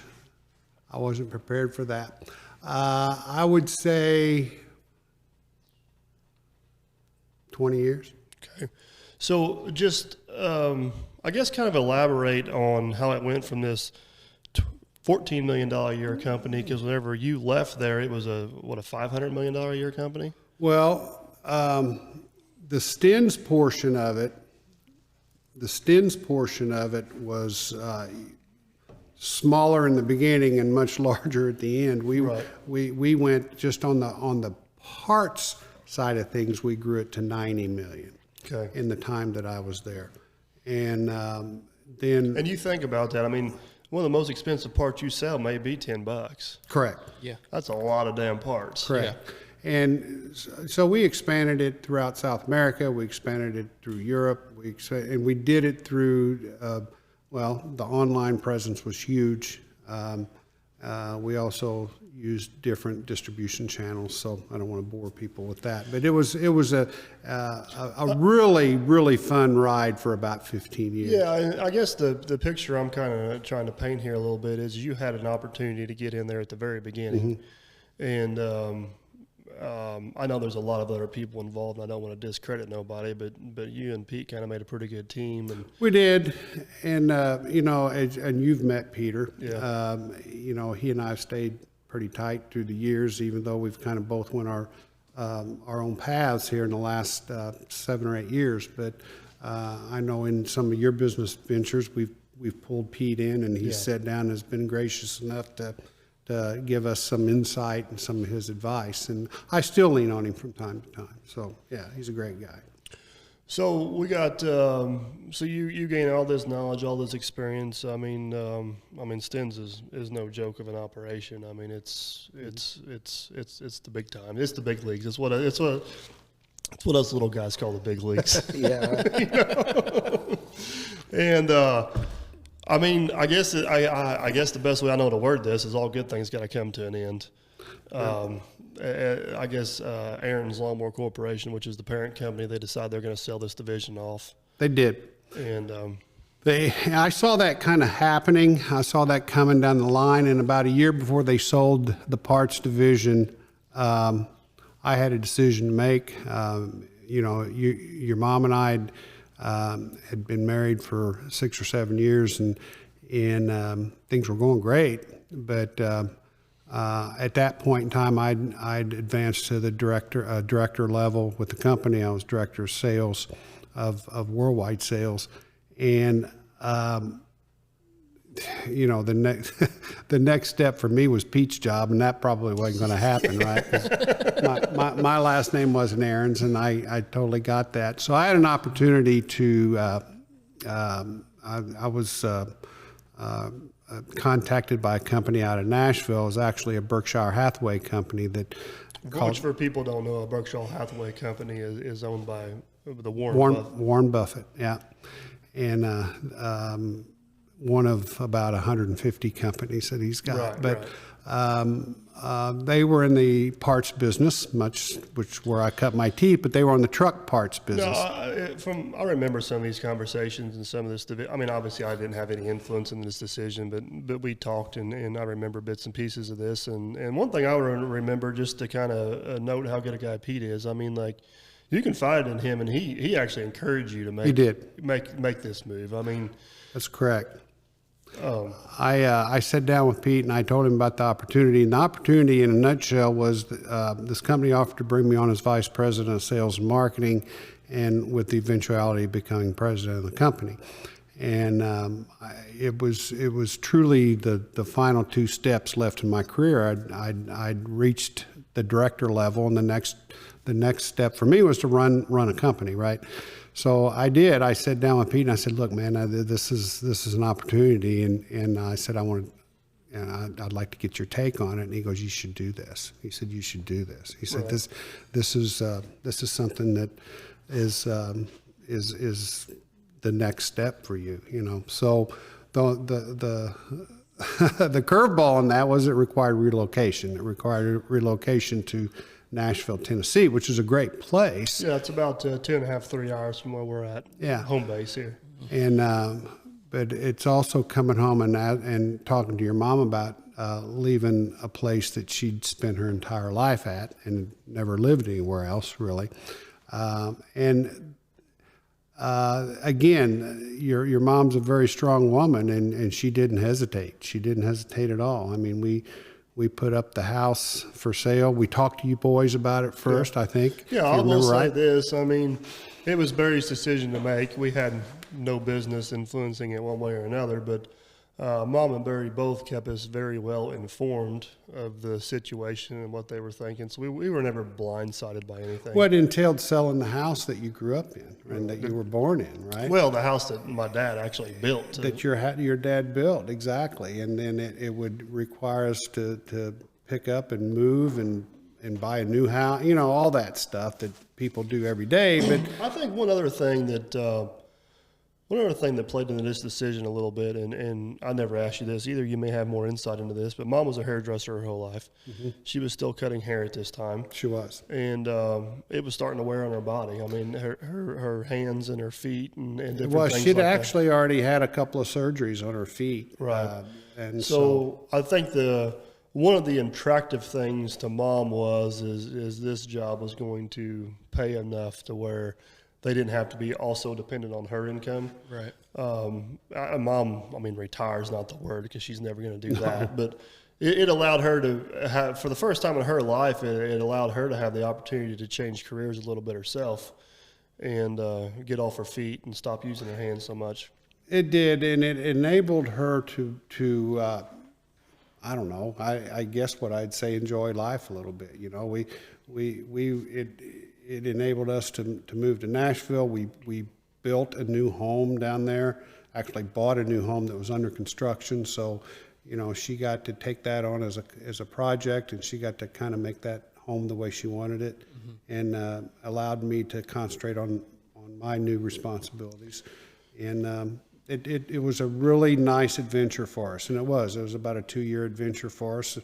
I wasn't prepared for that. I would say 20 years. Okay. So just, I guess kind of elaborate on how it went from this $14 million a year company, because whenever you left there, it was a $500 million a year company? Well, the Stins portion of it was smaller in the beginning and much larger at the end. We went just on the parts side of things. We grew it to 90 million. Okay. In the time that I was there, and then. And you think about that. I mean, one of the most expensive parts you sell may be $10. Correct. Yeah. That's a lot of damn parts. Correct. Yeah. And so we expanded it throughout South America. We expanded it through Europe. And we did it through, the online presence was huge. We also used different distribution channels, so I don't want to bore people with that. But it was a really, really fun ride for about 15 years. Yeah, I guess the picture I'm kind of trying to paint here a little bit is you had an opportunity to get in there at the very beginning. And I know there's a lot of other people involved, and I don't want to discredit nobody, but you and Pete kind of made a pretty good team. And we did, and and you've met Peter. Yeah. He and I have stayed pretty tight through the years, even though we've kind of both went our own paths here in the last 7 or 8 years. But I know in some of your business ventures, we've pulled Pete in, and he's sat down and has been gracious enough to give us some insight and some of his advice. And I still lean on him from time to time. So, yeah, he's a great guy. So we got, so you gain all this knowledge, all this experience. I mean, Stins is no joke of an operation. I mean, it's the big time. It's the big leagues. It's what us little guys call the big leagues. Yeah. And, I mean, I guess the best way I know to word this is all good things got to come to an end. I guess Aaron's Lawnmower Corporation, which is the parent company, they decided they're going to sell this division off. They did. And I saw that kind of happening. I saw that coming down the line. And about a year before they sold the parts division, I had a decision to make. Your mom and I had been married for 6 or 7 years, and things were going great. But at that point in time, I'd advanced to the director level with the company. I was director of sales of worldwide sales, and the next step for me was Pete's job, and that probably wasn't going to happen, right? 'Cause my last name wasn't Aaron's, and I totally got that. So I had an opportunity to. I was contacted by a company out of Nashville. It was actually a Berkshire Hathaway company that. Which, for people who don't know, a Berkshire Hathaway company is owned by the Warren Buffett. Yeah, and one of about 150 companies that he's got. But they were in the parts business, where I cut my teeth, but they were on the truck parts business. No, I remember some of these conversations and some of this. I mean, obviously, I didn't have any influence in this decision, but we talked, and I remember bits and pieces of this. And one thing I remember, just to kind of note how good a guy Pete is. I mean, like, you confided in him, and he actually encouraged you to make this move. I mean, that's correct. I sat down with Pete and I told him about the opportunity. And the opportunity, in a nutshell, was this company offered to bring me on as vice president of sales and marketing, and with the eventuality of becoming president of the company. And it was truly the final 2 steps left in my career. I'd reached the director level, and the next step for me was to run a company, right? So I did. I sat down with Pete and I said, "Look, man, this is an opportunity," and I said, I'd like to get your take on it. And he goes, "You should do this." He said, "You should do this." He said, Right. "This is something that is the next step for you." So the the curveball in that was it required relocation. It required relocation to Nashville, Tennessee, which is a great place. Yeah, it's about 2.5, 3 hours from where we're at. Yeah. Home base here. And but it's also coming home and talking to your mom about leaving a place that she'd spent her entire life at and never lived anywhere else really. Again, your mom's a very strong woman, and she didn't hesitate. She didn't hesitate at all. I mean, we put up the house for sale. We talked to you boys about it first, I think. Yeah, I will say this. I mean, it was Barry's decision to make. We had no business influencing it one way or another, but Mom and Barry both kept us very well informed of the situation and what they were thinking. So we were never blindsided by anything. What entailed selling the house that you grew up in and that you were born in, right? Well, the house that my dad actually built. That your dad built, exactly. And then it would require us to pick up and move and buy a new house, all that stuff that people do every day. But I think one other thing that played into this decision a little bit, and I never asked you this either, you may have more insight into this, but Mom was a hairdresser her whole life. Mm-hmm. She was still cutting hair at this time. She was. And it was starting to wear on her body. I mean, her hands and her feet and different well, things she'd like actually already had a couple of surgeries on her feet. Right. And so I think one of the attractive things to Mom is this job was going to pay enough to where they didn't have to be also dependent on her income. Right. Mom, retire is not the word because she's never going to do that. But it allowed her to have, for the first time in her life, it allowed her to have the opportunity to change careers a little bit herself and get off her feet and stop using her hands so much. It did, and it enabled her to I don't know, I guess what I'd say enjoy life a little bit. It enabled us to move to Nashville. We built a new home down there, actually bought a new home that was under construction. So, she got to take that on as a project, and she got to kind of make that home the way she wanted it, mm-hmm. and allowed me to concentrate on my new responsibilities. And it was a really nice adventure for us, and it was about a 2-year adventure for us.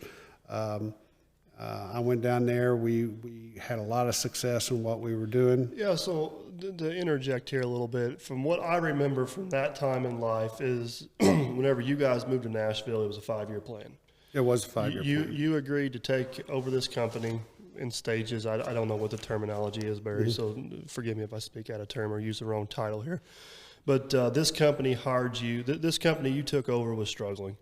I went down there. We had a lot of success in what we were doing. Yeah, so to interject here a little bit, from what I remember from that time in life is whenever you guys moved to Nashville, it was a 5-year plan. It was a 5-year plan. You agreed to take over this company in stages. I don't know what the terminology is, Barry, mm-hmm. so forgive me if I speak out of term or use the wrong title here. But this company hired you. This company you took over was struggling.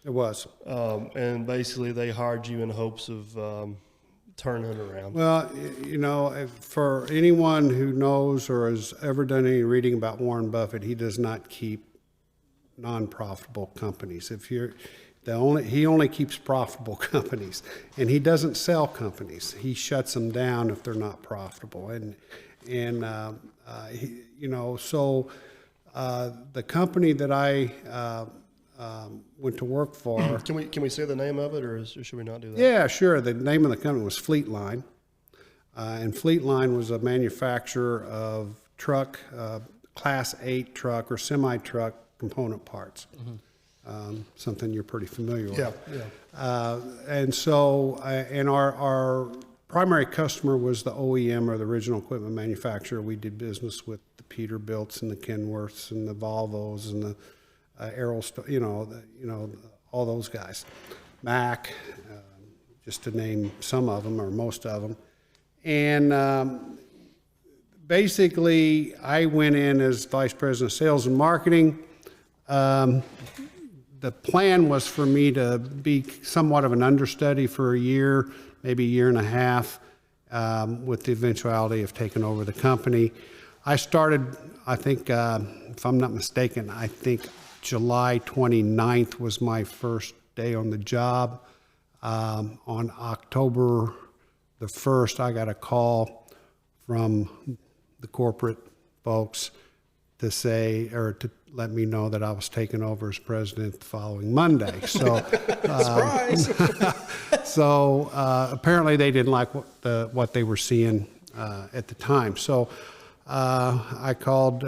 It was. And basically they hired you in hopes of turning it around. Well, for anyone who knows or has ever done any reading about Warren Buffett, he does not keep non-profitable companies. He only keeps profitable companies, and he doesn't sell companies. He shuts them down if they're not profitable. So the company that I went to work for. Can we say the name of it, or should we not do that? Yeah, sure. The name of the company was Fleetline, and Fleetline was a manufacturer of truck, Class 8 truck or semi-truck component parts. Mm-hmm. Something you're pretty familiar with. Yeah. And so, our primary customer was the OEM, or the original equipment manufacturer. We did business with the Peterbilts and the Kenworths and the Volvos and the all those guys, Mac, just to name some of them or most of them. And basically, I went in as Vice President of Sales and Marketing. The plan was for me to be somewhat of an understudy for a year, maybe a year and a half, with the eventuality of taking over the company. I started, I think, if I'm not mistaken, July 29th was my first day on the job. On October the 1st, I got a call from the corporate folks to say, or to let me know that I was taking over as president the following Monday. So, Surprise! so apparently they didn't like what they were seeing at the time. So I called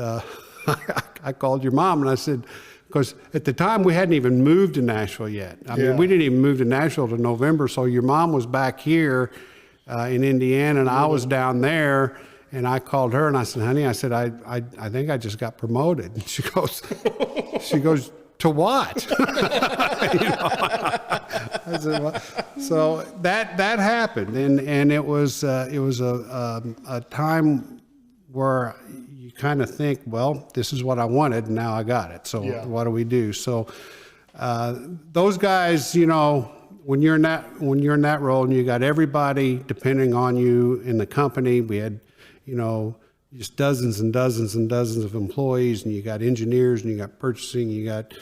I called your mom and I said, because at the time we hadn't even moved to Nashville yet. I mean, we didn't even move to Nashville till November. So your mom was back here in Indiana, and I was down there. And I called her and I said, honey, I said, I think I just got promoted. And she goes, to what? I said, well, so that happened, and it was a time where you kind of think, well, this is what I wanted, and now I got it. So what do we do? So those guys, you know, when you're in that role and you got everybody depending on you in the company, we had, you know, just dozens and dozens and dozens of employees, and you got engineers, and you got purchasing, you got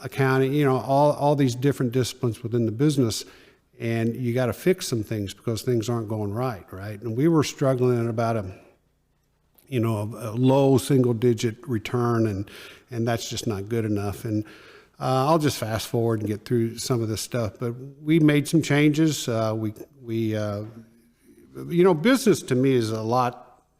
accounting, you know, all these different disciplines within the business, and you got to fix some things because things aren't going right. And we were struggling at about a low single-digit return, and that's just not good enough. And I'll just fast forward and get through some of this stuff, but we made some changes. You know, business to me is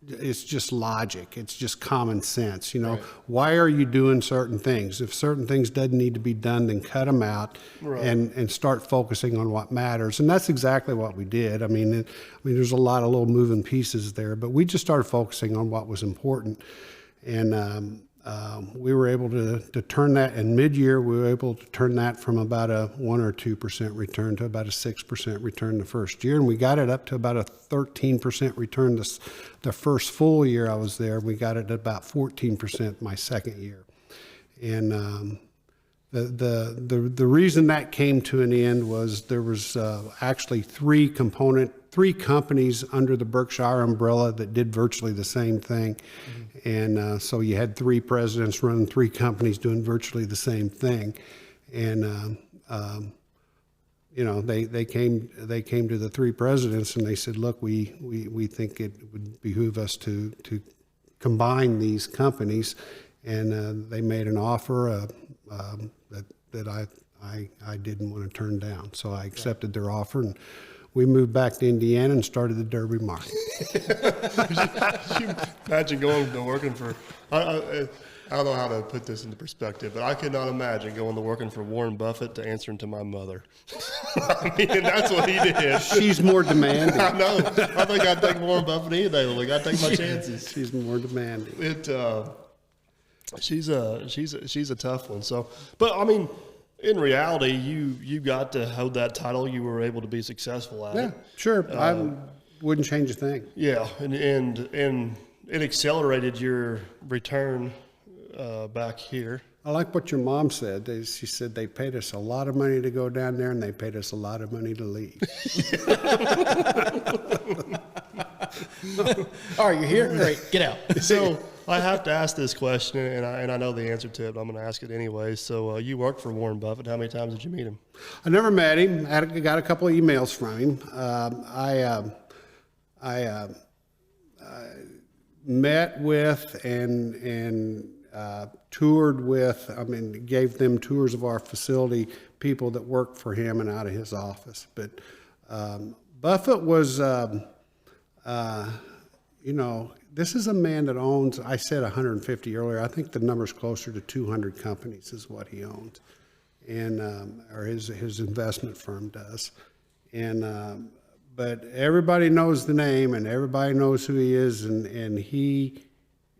it's just logic. It's just common sense. You know, why are you doing certain things? If certain things doesn't need to be done, then cut them out and start focusing on what matters. And that's exactly what we did. I mean, there's a lot of little moving pieces there, but we just started focusing on what was important. And we were able to turn that in mid-year. We were able to turn that from about a 1 or 2% return to about a 6% return the first year, and we got it up to about a 13% return the first full year I was there. We got it at about 14% my second year, and the reason that came to an end was there was actually three companies under the Berkshire umbrella that did virtually the same thing. And so you had three presidents running three companies doing virtually the same thing. And, you know, they came to the three presidents and they said, look, we think it would behoove us to combine these companies. And they made an offer that I didn't want to turn down. So I accepted their offer, and we moved back to Indiana and started the Derby market. Can you imagine going to working for, I don't know how to put this into perspective, but I could not imagine going to working for Warren Buffett to answering to my mother. I mean, that's what he did. She's more demanding. I know. I think I'd take Warren Buffett any day. Like, I'd take my chances. She's more demanding. She's a tough one. So, but I mean, in reality, you got to hold that title. You were able to be successful at it. Yeah, sure. I wouldn't change a thing. Yeah, and it accelerated your return back here. I like what your mom said. She said they paid us a lot of money to go down there, and they paid us a lot of money to leave. All right, you're here? Great. Get out. So I have to ask this question, and I know the answer to it, but I'm going to ask it anyway. So you worked for Warren Buffett. How many times did you meet him? I never met him. I got a couple of emails from him. I met with and toured with, I mean, gave them tours of our facility, people that worked for him and out of his office. But Buffett was, you know, this is a man that owns, I said 150 earlier, I think the number's closer to 200 companies is what he owns, and or his investment firm does. And but everybody knows the name and everybody knows who he is, and he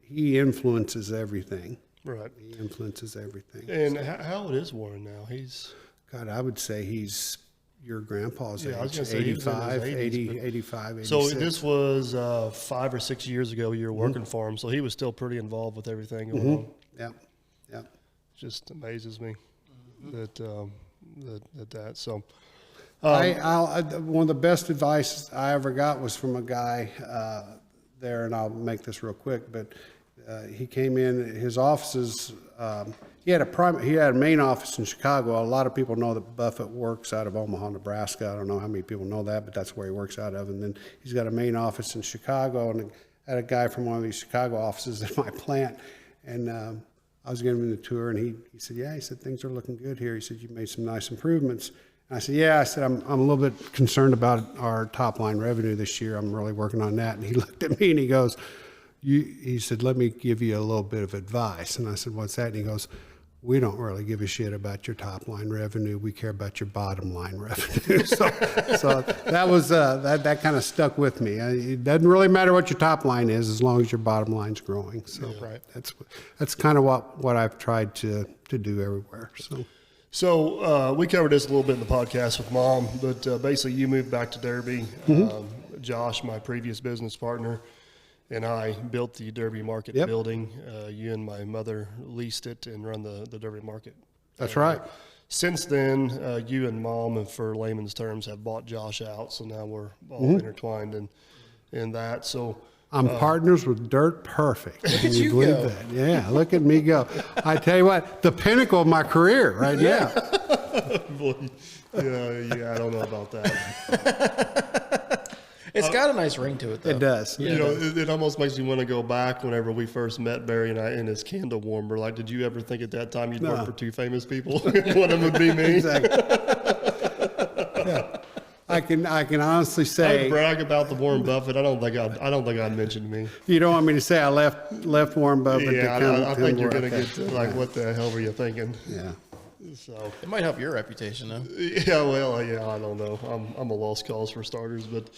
influences everything. Right. He influences everything. And how old is Warren now? God, I would say he's your grandpa's age, I was gonna say 85, 80s, 85, 86. So this was 5 or 6 years ago you were working for him, so he was still pretty involved with everything going on. Yeah, yeah. Just amazes me that. So one of the best advice I ever got was from a guy there, and I'll make this real quick, but he came in. His offices. He had a main office in Chicago. A lot of people know that Buffett works out of Omaha, Nebraska. I don't know how many people know that, but that's where he works out of. And then he's got a main office in Chicago, and I had a guy from one of these Chicago offices at my plant, and I was giving him the tour, and he said, yeah, he said, things are looking good here. He said, you made some nice improvements. And I said, yeah, I said, I'm a little bit concerned about our top line revenue this year. I'm really working on that. And he looked at me and he goes, he said, let me give you a little bit of advice. And I said, what's that? And he goes, we don't really give a shit about your top line revenue. We care about your bottom line revenue. So that was that kind of stuck with me. It doesn't really matter what your top line is as long as your bottom line's growing. So right. That's kind of what I've tried to do everywhere. So we covered this a little bit in the podcast with Mom, but basically you moved back to Derby. Josh, my previous business partner, and I built the Derby Market building. You and my mother leased it and run the Derby Market. That's right. Since then, you and Mom, and for layman's terms, have bought Josh out. So now we're all intertwined in that. So I'm partners with Dirt Perfect. Look at you go. That? Yeah, look at me go. I tell you what, the pinnacle of my career right now. Boy, yeah, I don't know about that. It's got a nice ring to it, though. It does. Yeah, it almost makes me want to go back whenever we first met Barry and I in his candle warmer. Like, did you ever think at that time you'd work for two famous people? One of them would be me. Exactly. Yeah. I can honestly I say. would brag about the Warren Buffett. I don't think I'd mention me. You don't want me to say I left Warren Buffett. Yeah, I think you're going to get to, like, what the hell were you thinking? Yeah. So it might help your reputation, though. Yeah, well, yeah, I don't know. I'm a lost cause for starters, but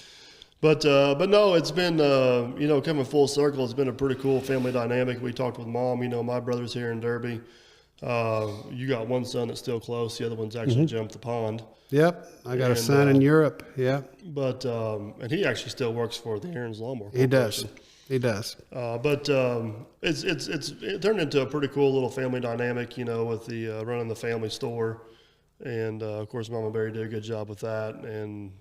no, it's been coming full circle. It's been a pretty cool family dynamic. We talked with Mom. My brother's here in Derby. You got one son that's still close. The other one's actually jumped the pond. Yep, I got a son in Europe. Yeah, but and he actually still works for the Aaron's Lawnmower Corporation. He does. But it turned into a pretty cool little family dynamic. With the running the family store, and of course, Mama Barry did a good job with that. And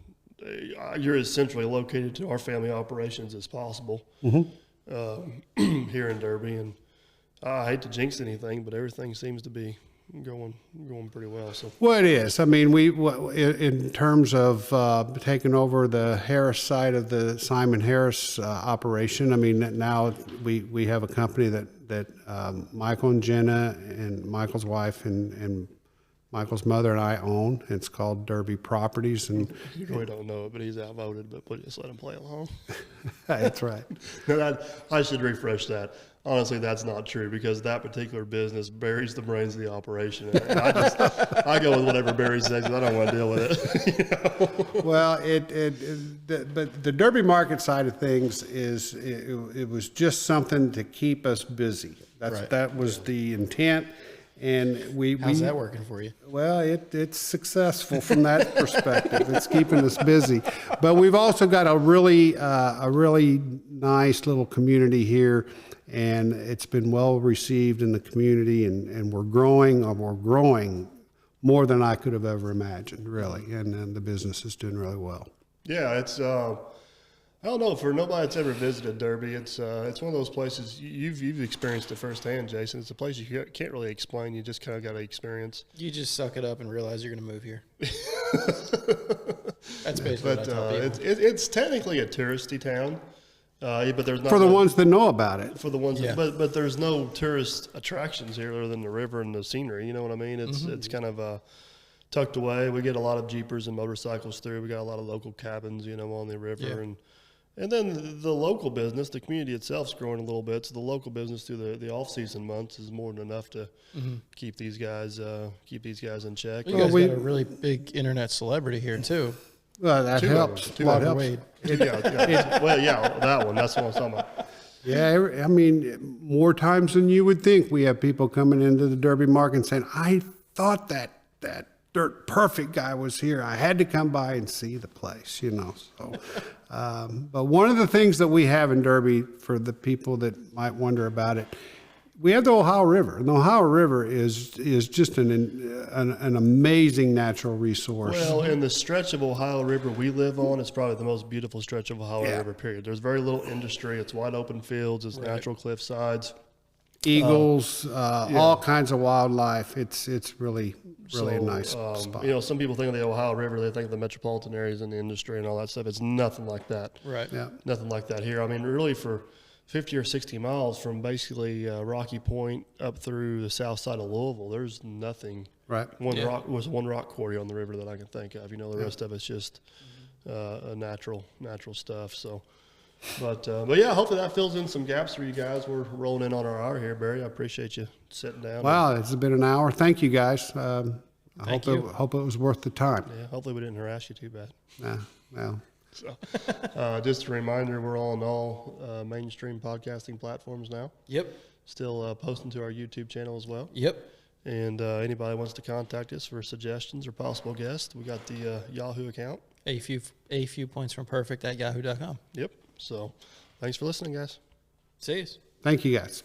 you're as centrally located to our family operations as possible here in Derby. And I hate to jinx anything, but everything seems to be going pretty well. So it is. I mean, in terms of taking over the Harris side of the Simon Harris operation. I mean, now we have a company that Michael and Jenna and Michael's wife and Michael's mother and I own. It's called Derby Properties, and you really don't know it, but he's outvoted. But we'll just let him play along. That's right. I should refresh that. Honestly, that's not true, because that particular business buries the brains of the operation. And I go with whatever Barry says. I don't want to deal with it. Well, but the Derby Market side of things it was just something to keep us busy. That was the intent. And how's that working for you? Well, it's successful from that perspective. It's keeping us busy, but we've also got a really nice little community here, and it's been well received in the community, and we're growing more than I could have ever imagined, really, and the business is doing really well. Yeah, it's. I don't know, for nobody that's ever visited Derby, it's one of those places you've experienced it firsthand, Jason. It's a place you can't really explain. You just kind of got to experience. You just suck it up and realize you're going to move here. That's basically what I tell people. It's technically a touristy town, but there's not for the ones that know about it. For the ones, but there's no tourist attractions here other than the river and the scenery. You know what I mean? It's kind of tucked away. We get a lot of Jeepers and motorcycles through. We got a lot of local cabins, on the river and then the local business, the community itself is growing a little bit. So the local business through the off-season months is more than enough to keep these guys in check. You guys got a really big internet celebrity here too. Well, that helps. Walker Wade. That one. That's what I'm talking about. Yeah, I mean, more times than you would think, we have people coming into the Derby Market saying, "I thought that Dirt Perfect guy was here. I had to come by and see the place," So, but one of the things that we have in Derby, for the people that might wonder about it, we have the Ohio River, and the Ohio River is just an amazing natural resource. Well, and the stretch of Ohio River we live on is probably the most beautiful stretch of Ohio River, period. There's very little industry. It's wide open fields. It's natural cliff sides. Eagles, all kinds of wildlife. It's really a nice spot. You know, some people think of the Ohio River, they think of the metropolitan areas and the industry and all that stuff. It's nothing like that. Right. Yeah. Nothing like that here. I mean, really for 50 or 60 miles from basically Rocky Point up through the south side of Louisville, there's nothing. Right. One rock quarry on the river that I can think of. You know, the rest of it's just natural stuff. So, but yeah, hopefully that fills in some gaps for you guys. We're rolling in on our hour here, Barry. I appreciate you sitting down. Wow, it's been an hour. Thank you, guys. I hope it was worth the time. Yeah, hopefully we didn't harass you too bad. Well. So, just a reminder, we're on all mainstream podcasting platforms now. Yep. Still posting to our YouTube channel as well. Yep. And anybody wants to contact us for suggestions or possible guests, we got the Yahoo account. A few points from perfect at yahoo.com. Yep. So, thanks for listening, guys. See you. Thank you, guys.